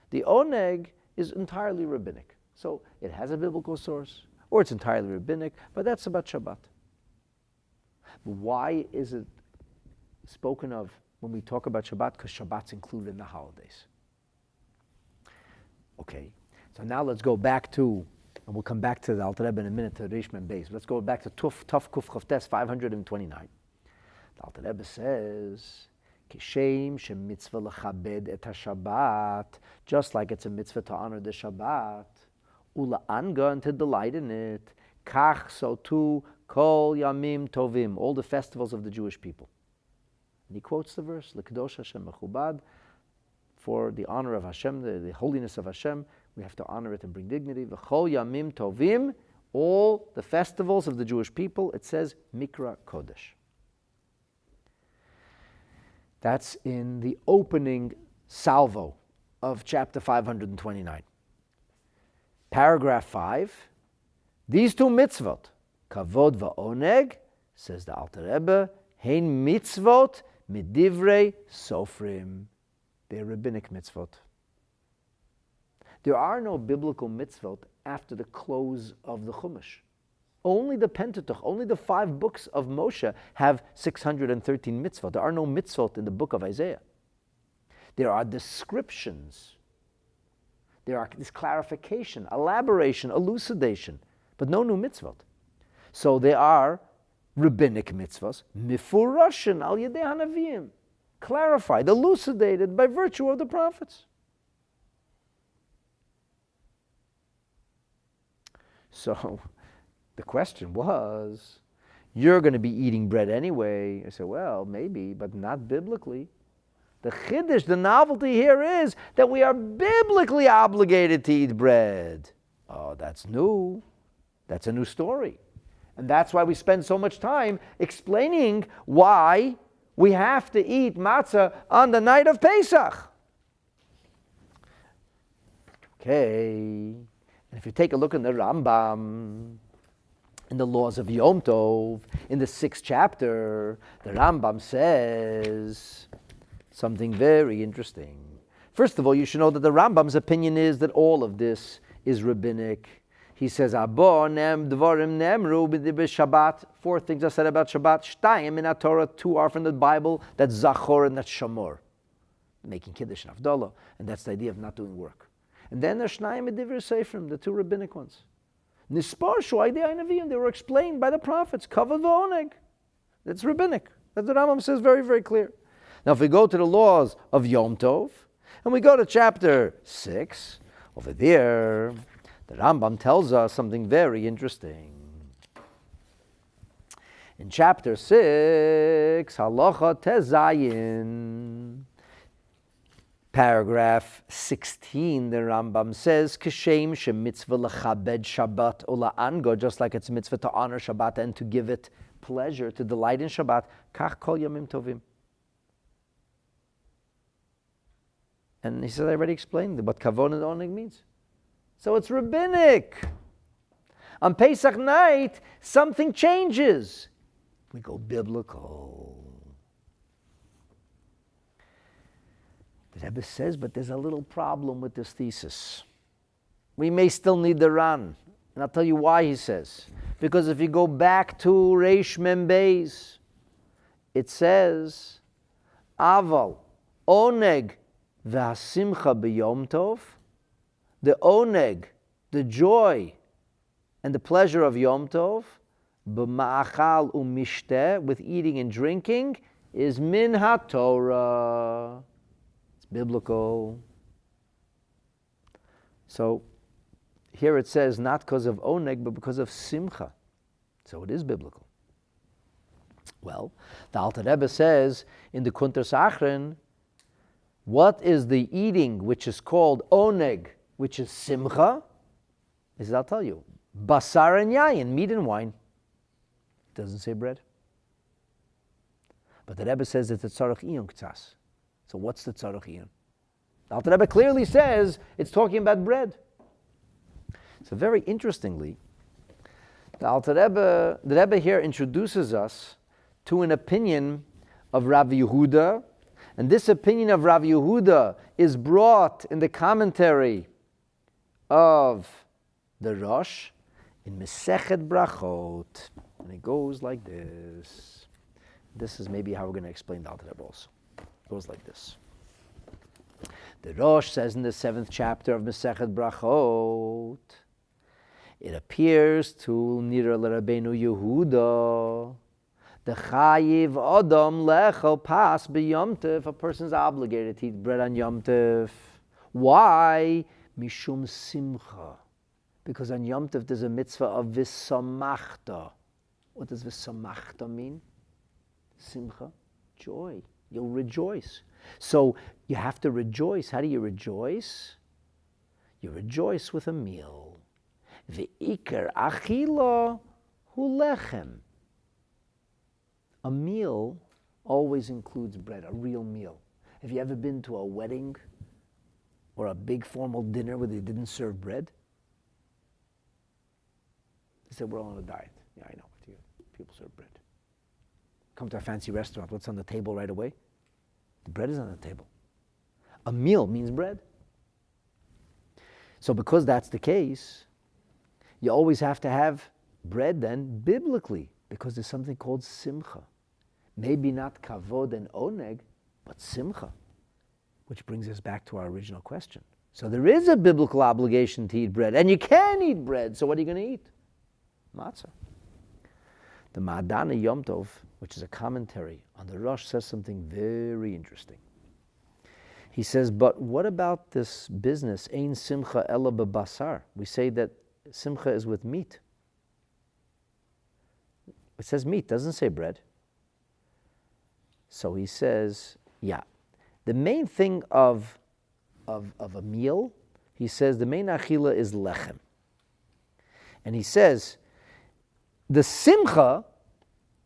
the oneg, is entirely rabbinic. So it has a biblical source, or it's entirely rabbinic, but that's about Shabbat. But why is it spoken of when we talk about Shabbat? Because Shabbat's included in the holidays. Okay, so now let's go back to, and we'll come back to the Alter Rebbe in a minute, to Rishman Beis. Let's go back to Tuf Kuf Chavtes 529. The Alter Rebbe says, Kishem shem mitzvah lechabed et ha-Shabbat, just like it's a mitzvah to honor the Shabbat, ula anga, and to delight in it, kach, so too, kol yamim tovim, all the festivals of the Jewish people. And he quotes the verse, L'kadosh Hashem mechubad, for the honor of Hashem, the holiness of Hashem, we have to honor it and bring dignity. V'chol yamim tovim, all the festivals of the Jewish people, it says Mikra Kodesh. That's in the opening salvo of chapter 529. Paragraph 5, these two mitzvot, kavod va'oneg, says the Alter Rebbe, hein mitzvot midivrei sofrim. They're rabbinic mitzvot. There are no biblical mitzvot after the close of the Chumash. Only the Pentateuch, only the 5 books of Moshe have 613 mitzvot. There are no mitzvot in the book of Isaiah. There are descriptions. There are this clarification, elaboration, elucidation, but no new mitzvot. So they are rabbinic mitzvahs, mifurashin al yedei hanavim, clarified, elucidated by virtue of the prophets. So the question was, you're going to be eating bread anyway. I said, well, maybe, but not biblically. The chiddush, the novelty here is that we are biblically obligated to eat bread. Oh, that's new. That's a new story. And that's why we spend so much time explaining why we have to eat matzah on the night of Pesach. Okay. And if you take a look in the Rambam, in the laws of Yom Tov, in the 6th chapter, the Rambam says something very interesting. First of all, you should know that the Rambam's opinion is that all of this is rabbinic. He says, Abo nem dvarim nemru b'Shabbat. 4 things are said about Shabbat. Shtayim in Torah, 2 are from the Bible. That's Zachor and that's Shamor. Making Kiddush and Havdalah. And that's the idea of not doing work. And then there's Shnayim and Divrei Seifrim, the 2 rabbinic ones. Nispar Shuai Dei Navim, they were explained by the prophets. Kavod v'oneg. That's rabbinic. That's the Rambam says very, very clear. Now, if we go to the laws of Yom Tov, and we go to chapter 6, over there, the Rambam tells us something very interesting. In chapter 6, Halacha Tezayin, paragraph 16, the Rambam says, Kishem she mitzvah lechabed Shabbat ola ango, just like it's a mitzvah to honor Shabbat and to give it pleasure, to delight in Shabbat, kach kol yamim tovim. And he said, I already explained what kavon and oneg means. So it's rabbinic. On Pesach night, something changes. We go biblical. The Rebbe says, but there's a little problem with this thesis. We may still need the Ran. And I'll tell you why, he says. Because if you go back to Reish Mem Beis, it says, Aval, Oneg, V'hasimcha b'Yom Tov, the oneg, the joy, and the pleasure of Yom Tov, b'ma'achal u'mishteh, with eating and drinking, is min haTorah. It's biblical. So here it says not because of oneg, but because of simcha. So it is biblical. Well, the Alter Rebbe says in the Kuntres Achren, what is the eating which is called oneg, which is simcha? He says, I'll tell you, basar and yayin, meat and wine. It doesn't say bread. But the Rebbe says it's a tzarech iyun k'tzas. So what's the tzarech iyun? The Alter Rebbe clearly says it's talking about bread. So very interestingly, the Rebbe here introduces us to an opinion of Rav Yehuda, and this opinion of Rav Yehuda is brought in the commentary of the Rosh in Masechet Brachot. And it goes like this. This is maybe how we're going to explain the Alter Rebbe also. It goes like this. The Rosh says in the 7th chapter of Masechet Brachot, it appears to Nira l'Rabbeinu Yehuda, the chayiv adam lechel pas b'Yom Tov. A person's obligated to eat bread on Yom Tov. Why? Mishum simcha. Because on Yom Tov there's a mitzvah of v'samachta. What does v'samachta mean? Simcha, joy. You'll rejoice. So you have to rejoice. How do you rejoice? You rejoice with a meal. V'ikar achila hu lechem. A meal always includes bread, a real meal. Have you ever been to a wedding or a big formal dinner where they didn't serve bread? They said, we're all on a diet. Yeah, I know. People serve bread. Come to a fancy restaurant, what's on the table right away? The bread is on the table. A meal means bread. So because that's the case, you always have to have bread then biblically, because there's something called simcha. Maybe not kavod and oneg, but simcha, which brings us back to our original question. So there is a biblical obligation to eat bread, and you can eat bread, so what are you going to eat? Matzah. The Ma'adana Yom Tov, which is a commentary on the Rosh, says something very interesting. He says, but what about this business, ein simcha ela b'basar? We say that simcha is with meat. It says meat, doesn't say bread. So he says, yeah. The main thing of a meal, he says, the main achila is lechem. And he says, the simcha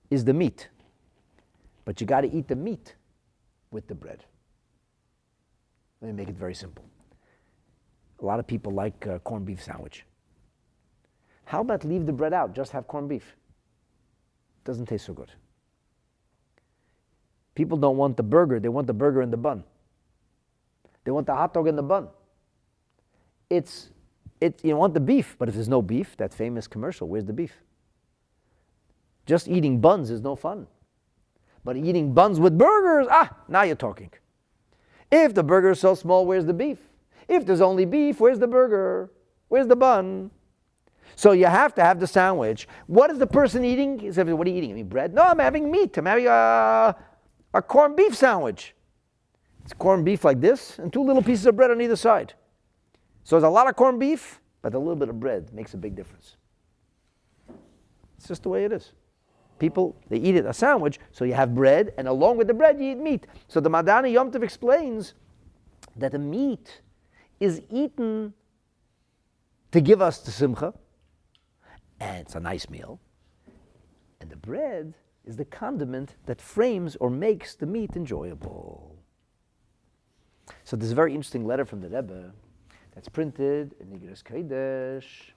is the meat. But you got to eat the meat with the bread. Let me make it very simple. A lot of people like corned beef sandwich. How about leave the bread out, just have corned beef? Doesn't taste so good. People don't want the burger, they want the burger in the bun. They want the hot dog in the bun. You want the beef, but if there's no beef, that famous commercial, where's the beef? Just eating buns is no fun. But eating buns with burgers, now you're talking. If the burger is so small, where's the beef? If there's only beef, where's the burger? Where's the bun? So you have to have the sandwich. What is the person eating? He says, what are you eating? I mean, bread? No, I'm having meat. I'm having a corned beef sandwich. It's corned beef like this and 2 little pieces of bread on either side. So there's a lot of corned beef, but a little bit of bread makes a big difference. It's just the way it is. People, they eat it a sandwich, so you have bread, and along with the bread you eat meat. So the Madani Yom Tov explains that the meat is eaten to give us the simcha, and it's a nice meal. And the bread is the condiment that frames or makes the meat enjoyable. So there's a very interesting letter from the Rebbe that's printed in Igros Kodesh,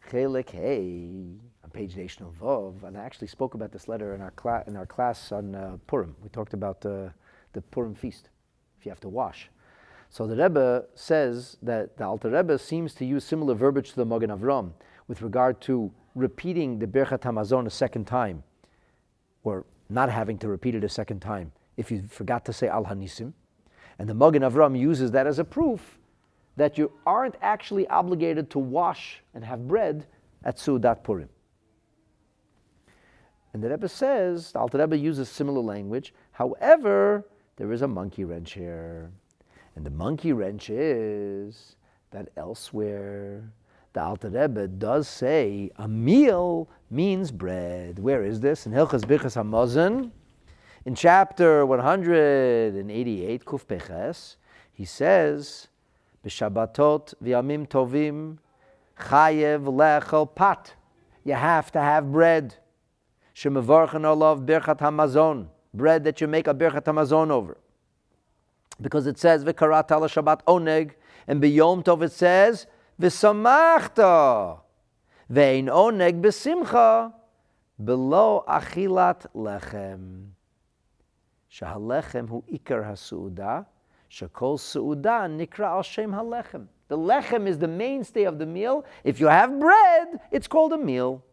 Chelek Hey, on page Nation Vov, and I actually spoke about this letter in our class on Purim. We talked about the Purim feast, if you have to wash. So the Rebbe says that the Alter Rebbe seems to use similar verbiage to the Magen Avram with regard to repeating the Birchat Hamazon a second time, or not having to repeat it a second time if you forgot to say Al Hanisim. And the Magen Avram uses that as a proof that you aren't actually obligated to wash and have bread at Seudat Purim. And the Rebbe says, the Alter Rebbe uses similar language, however, there is a monkey wrench here. And the monkey wrench is that elsewhere, the Alter Rebbe does say a meal means bread. Where is this? In Hilchas Birchas Hamazon, in chapter 188, Kuf Peches, he says, B'Shabbatot v'yamim tovim chayev lechel pat. You have to have bread. Shemevarchen olav birchat hamazon. Bread that you make a birchat hamazon over. Because it says, V'karat ala Shabbat oneg, and b'yom tov it says, V'samachta. Ve'ein oneg b'simcha, below achilat lechem. Shahalechem hu ikar hasu'udah, shakol su'udah nikra al shem halechem. The lechem is the mainstay of the meal. If you have bread, it's called a meal.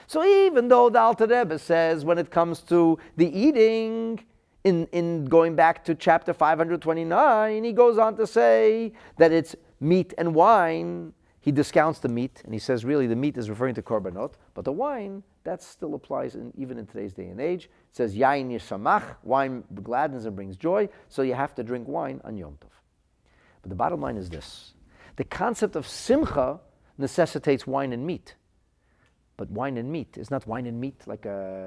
So even though the Alter Rebbe says when it comes to the eating, in going back to chapter 529, he goes on to say that it's meat and wine. He discounts the meat, and he says really the meat is referring to korbanot, but the wine, that still applies even in today's day and age. It says, Yain yishamach, wine gladdens and brings joy, so you have to drink wine on Yom Tov. But the bottom line is this. The concept of simcha necessitates wine and meat. But wine and meat is not wine and meat like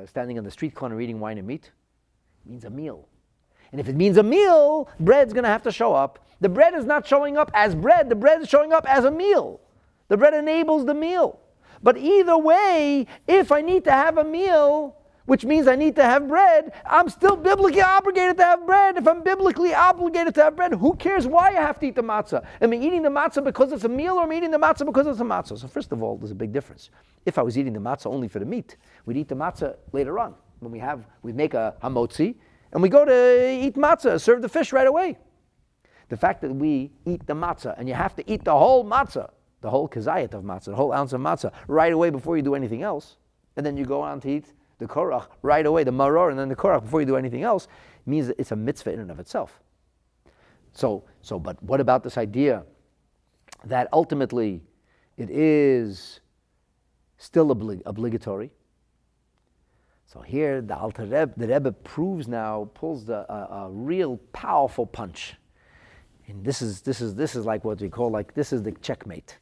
standing on the street corner eating wine and meat. It means a meal. And if it means a meal, bread's going to have to show up. The bread is not showing up as bread. The bread is showing up as a meal. The bread enables the meal. But either way, if I need to have a meal, which means I need to have bread, I'm still biblically obligated to have bread. If I'm biblically obligated to have bread, who cares why I have to eat the matzah? Am I eating the matzah because it's a meal, or am I eating the matzah because it's a matzah? So first of all, there's a big difference. If I was eating the matzah only for the meat, we'd eat the matzah later on. When we make a hamotzi, and we go to eat matzah, serve the fish right away. The fact that we eat the matzah, and you have to eat the whole matzah, the whole kazayat of matzah, the whole ounce of matzah, right away before you do anything else, and then you go on to eat the korach right away, the maror, and then the korach before you do anything else, means that it's a mitzvah in and of itself. But what about this idea that ultimately it is still obligatory? So here the Alter Rebbe, the Rebbe pulls a real powerful punch. And this is like what we call, this is the checkmate.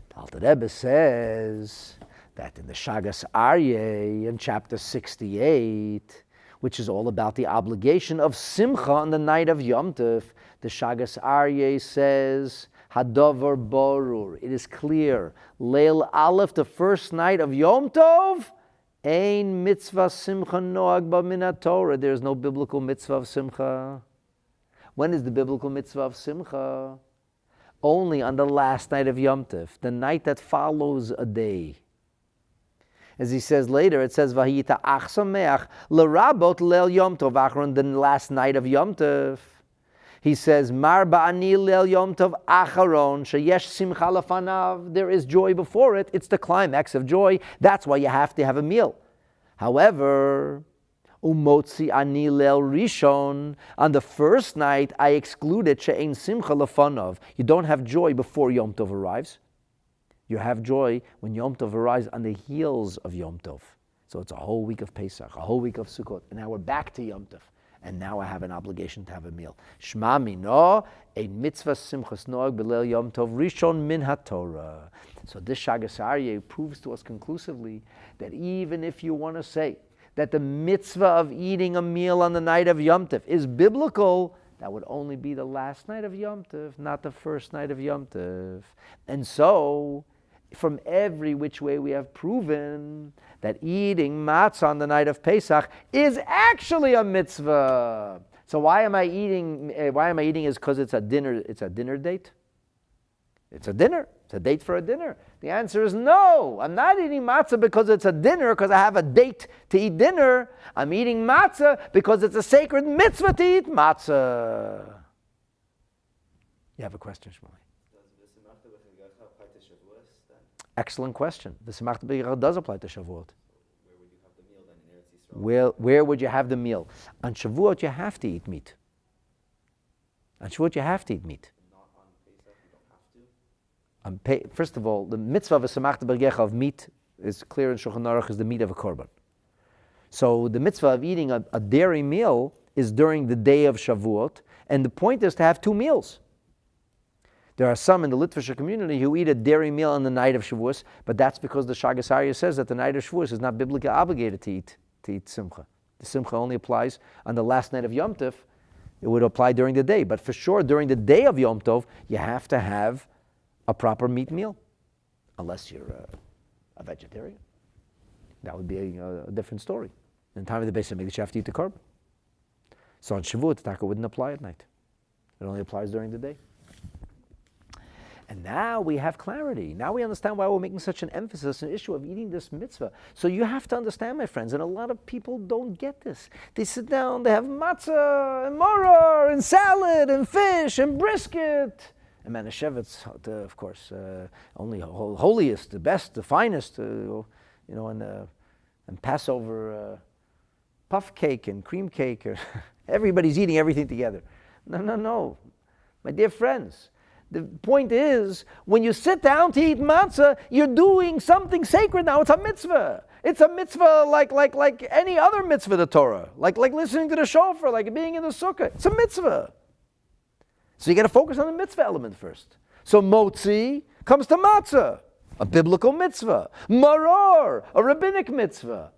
The Alter Rebbe says that in the Shagas Aryeh in chapter 68, which is all about the obligation of Simcha on the night of Yom Tov, the Shagas Aryeh says, Hadavar Borur, it is clear, Leil Aleph, the first night of Yom Tov, Ein mitzvah simcha noag ba min Torah. There is no biblical mitzvah of simcha. When is the biblical mitzvah of simcha? Only on the last night of Yom Tov, the night that follows a day. As he says later, it says, Vahita ach sameach l'rabot leil Yom Tov achron, the last night of Yom Tov. He says, Mar ba'ani leil Yom Tov acharon, sheyesh simcha lefanav. There is joy before it. It's the climax of joy. That's why you have to have a meal. However, umotzi ani leil rishon, on the first night I excluded she'ein simcha lefanav. You don't have joy before Yom Tov arrives. You have joy when Yom Tov arrives on the heels of Yom Tov. So it's a whole week of Pesach, a whole week of Sukkot, and now we're back to Yom Tov. And now I have an obligation to have a meal. Shma mino, a mitzvah simchas noag b'leil Yom Tov rishon min haTorah. So this Shagas Aryeh proves to us conclusively that even if you want to say that the mitzvah of eating a meal on the night of Yom Tov is biblical, that would only be the last night of Yom Tov, not the first night of Yom Tov. And so, from every which way we have proven that eating matzah on the night of Pesach is actually a mitzvah. So why am I eating? Is because it's a dinner. It's a dinner date. It's a dinner. It's a date for a dinner. The answer is no. I'm not eating matzah because it's a dinner, because I have a date to eat dinner. I'm eating matzah because it's a sacred mitzvah to eat matzah. You have a question, Shmuel? Excellent question. The Simchas B'Gachah does apply to Shavuot. Where would you have the meal then in Eretz Yisrael? Where would you have the meal? On Shavuot, you have to eat meat. On Shavuot, you have to eat meat. Not on Pesach, you don't have to? First of all, the mitzvah of a Simchas B'Gachah of meat is clear in Shulchan Aruch is the meat of a korban. So the mitzvah of eating a dairy meal is during the day of Shavuot, and the point is to have two meals. There are some in the Litvish community who eat a dairy meal on the night of Shavuos, but that's because the Shagas Aryeh says that the night of Shavuos is not biblically obligated to eat simcha. The simcha only applies on the last night of Yom Tov. It would apply during the day, but for sure during the day of Yom Tov, you have to have a proper meat meal, unless you're a vegetarian. That would be a different story. In the time of the Beis Hamikdash, you have to eat the korban. So on Shavuot, the taka wouldn't apply at night. It only applies during the day. And now we have clarity. Now we understand why we're making such an emphasis on the issue of eating this mitzvah. So you have to understand, my friends, and a lot of people don't get this. They sit down, they have matzah, and maror, and salad, and fish, and brisket. And Manischewitz, of course, only holiest, the best, the finest, and Passover puff cake and cream cake. Everybody's eating everything together. No. My dear friends, the point is, when you sit down to eat matzah, you're doing something sacred now. It's a mitzvah. It's a mitzvah like any other mitzvah, the Torah. Like listening to the shofar, like being in the sukkah. It's a mitzvah. So you got to focus on the mitzvah element first. So motzi comes to matzah, a biblical mitzvah. Maror, a rabbinic mitzvah.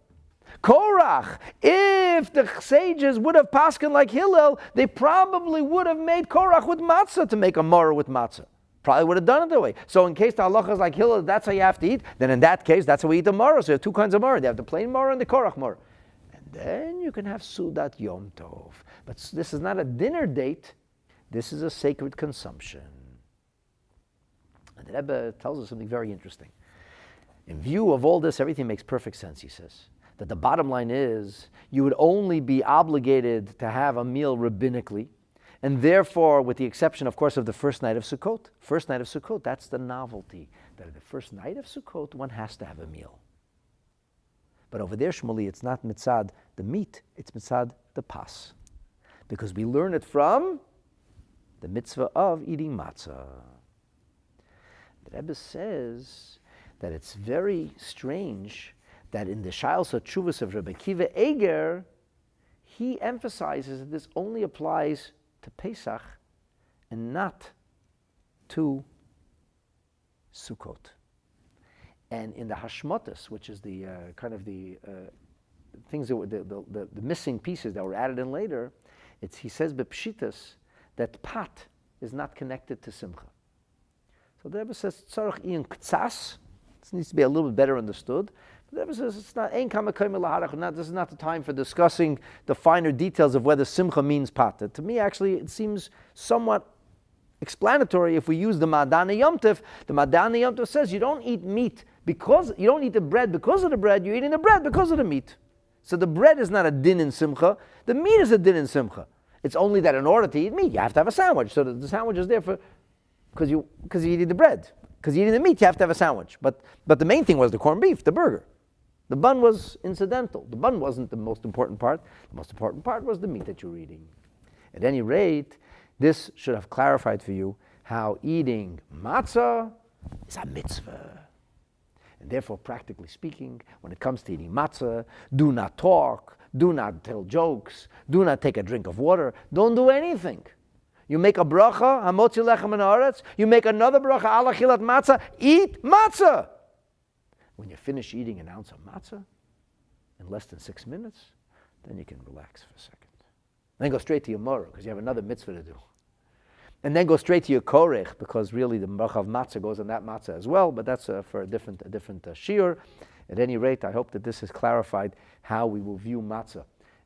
Korach, if the sages would have pasken like Hillel, they probably would have made Korach with matzah to make a maror with matzah. Probably would have done it that way. So in case the halacha is like Hillel, that's how you have to eat, then in that case, that's how we eat the maror. So you have two kinds of maror. They have the plain maror and the Korach maror. And then you can have Sudat Yom Tov. But this is not a dinner date. This is a sacred consumption. And the Rebbe tells us something very interesting. In view of all this, everything makes perfect sense, he says. That the bottom line is, you would only be obligated to have a meal rabbinically, and therefore, with the exception, of course, of the first night of Sukkot. First night of Sukkot, that's the novelty. That the first night of Sukkot, one has to have a meal. But over there, Shmuley, it's not mitzad the meat, it's mitzad the pas. Because we learn it from the mitzvah of eating matzah. The Rebbe says that it's very strange that in the Shailsa Tshuvas of Rebbe Kiva Eger, he emphasizes that this only applies to Pesach and not to Sukkot. And in the Hashmotas, which is the things that were the missing pieces that were added in later, he says Bepshitas that Pat is not connected to Simcha. So the Rebbe says Tzarech Ian Ktsas. This needs to be a little bit better understood. The Rebbe says it's not this is not the time for discussing the finer details of whether Simcha means Pat. To me, actually, it seems somewhat explanatory if we use the Ma'adana Yom Tov. The Ma'adana Yom Tov says you don't eat meat because you don't eat the bread because of the bread. You're eating the bread because of the meat. So the bread is not a din in Simcha. The meat is a din in Simcha. It's only that in order to eat meat, you have to have a sandwich. So the sandwich is there because you're eating the bread. Because you're eating the meat, you have to have a sandwich. But the main thing was the corned beef, the burger. The bun was incidental. The bun wasn't the most important part. The most important part was the meat that you're eating. At any rate, this should have clarified for you how eating matzah is a mitzvah. And therefore, practically speaking, when it comes to eating matzah, do not talk, do not tell jokes, do not take a drink of water, don't do anything. You make a bracha, hamotzi lechem min haaretz, you make another bracha, ala chilat matzah, eat matzah. When you finish eating an ounce of matzah, in less than 6 minutes, then you can relax for a second. Then go straight to your morah, because you have another mitzvah to do. And then go straight to your korech, because really the bracha of matzah goes on that matzah as well, but that's for a different shiur. At any rate, I hope that this has clarified how we will view matzah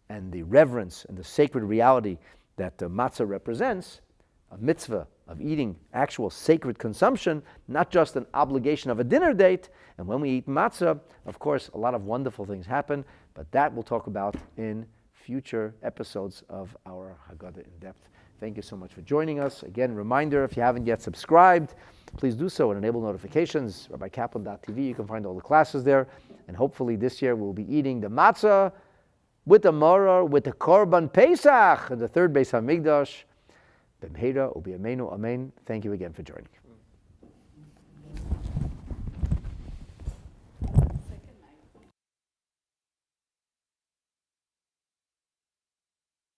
and the reverence and the sacred reality that matzah represents, a mitzvah of eating actual sacred consumption, not just an obligation of a dinner date. And when we eat matzah, of course, a lot of wonderful things happen, but that we'll talk about in future episodes of our Haggadah in depth. Thank you so much for joining us. Again, reminder, if you haven't yet subscribed, please do so and enable notifications. RabbiKaplan.tv, you can find all the classes there. And hopefully this year we'll be eating the matzah with the maror, with the korban Pesach, and the third Beis HaMikdash. B'mheira u'b'yameinu, amen. Thank you again for joining.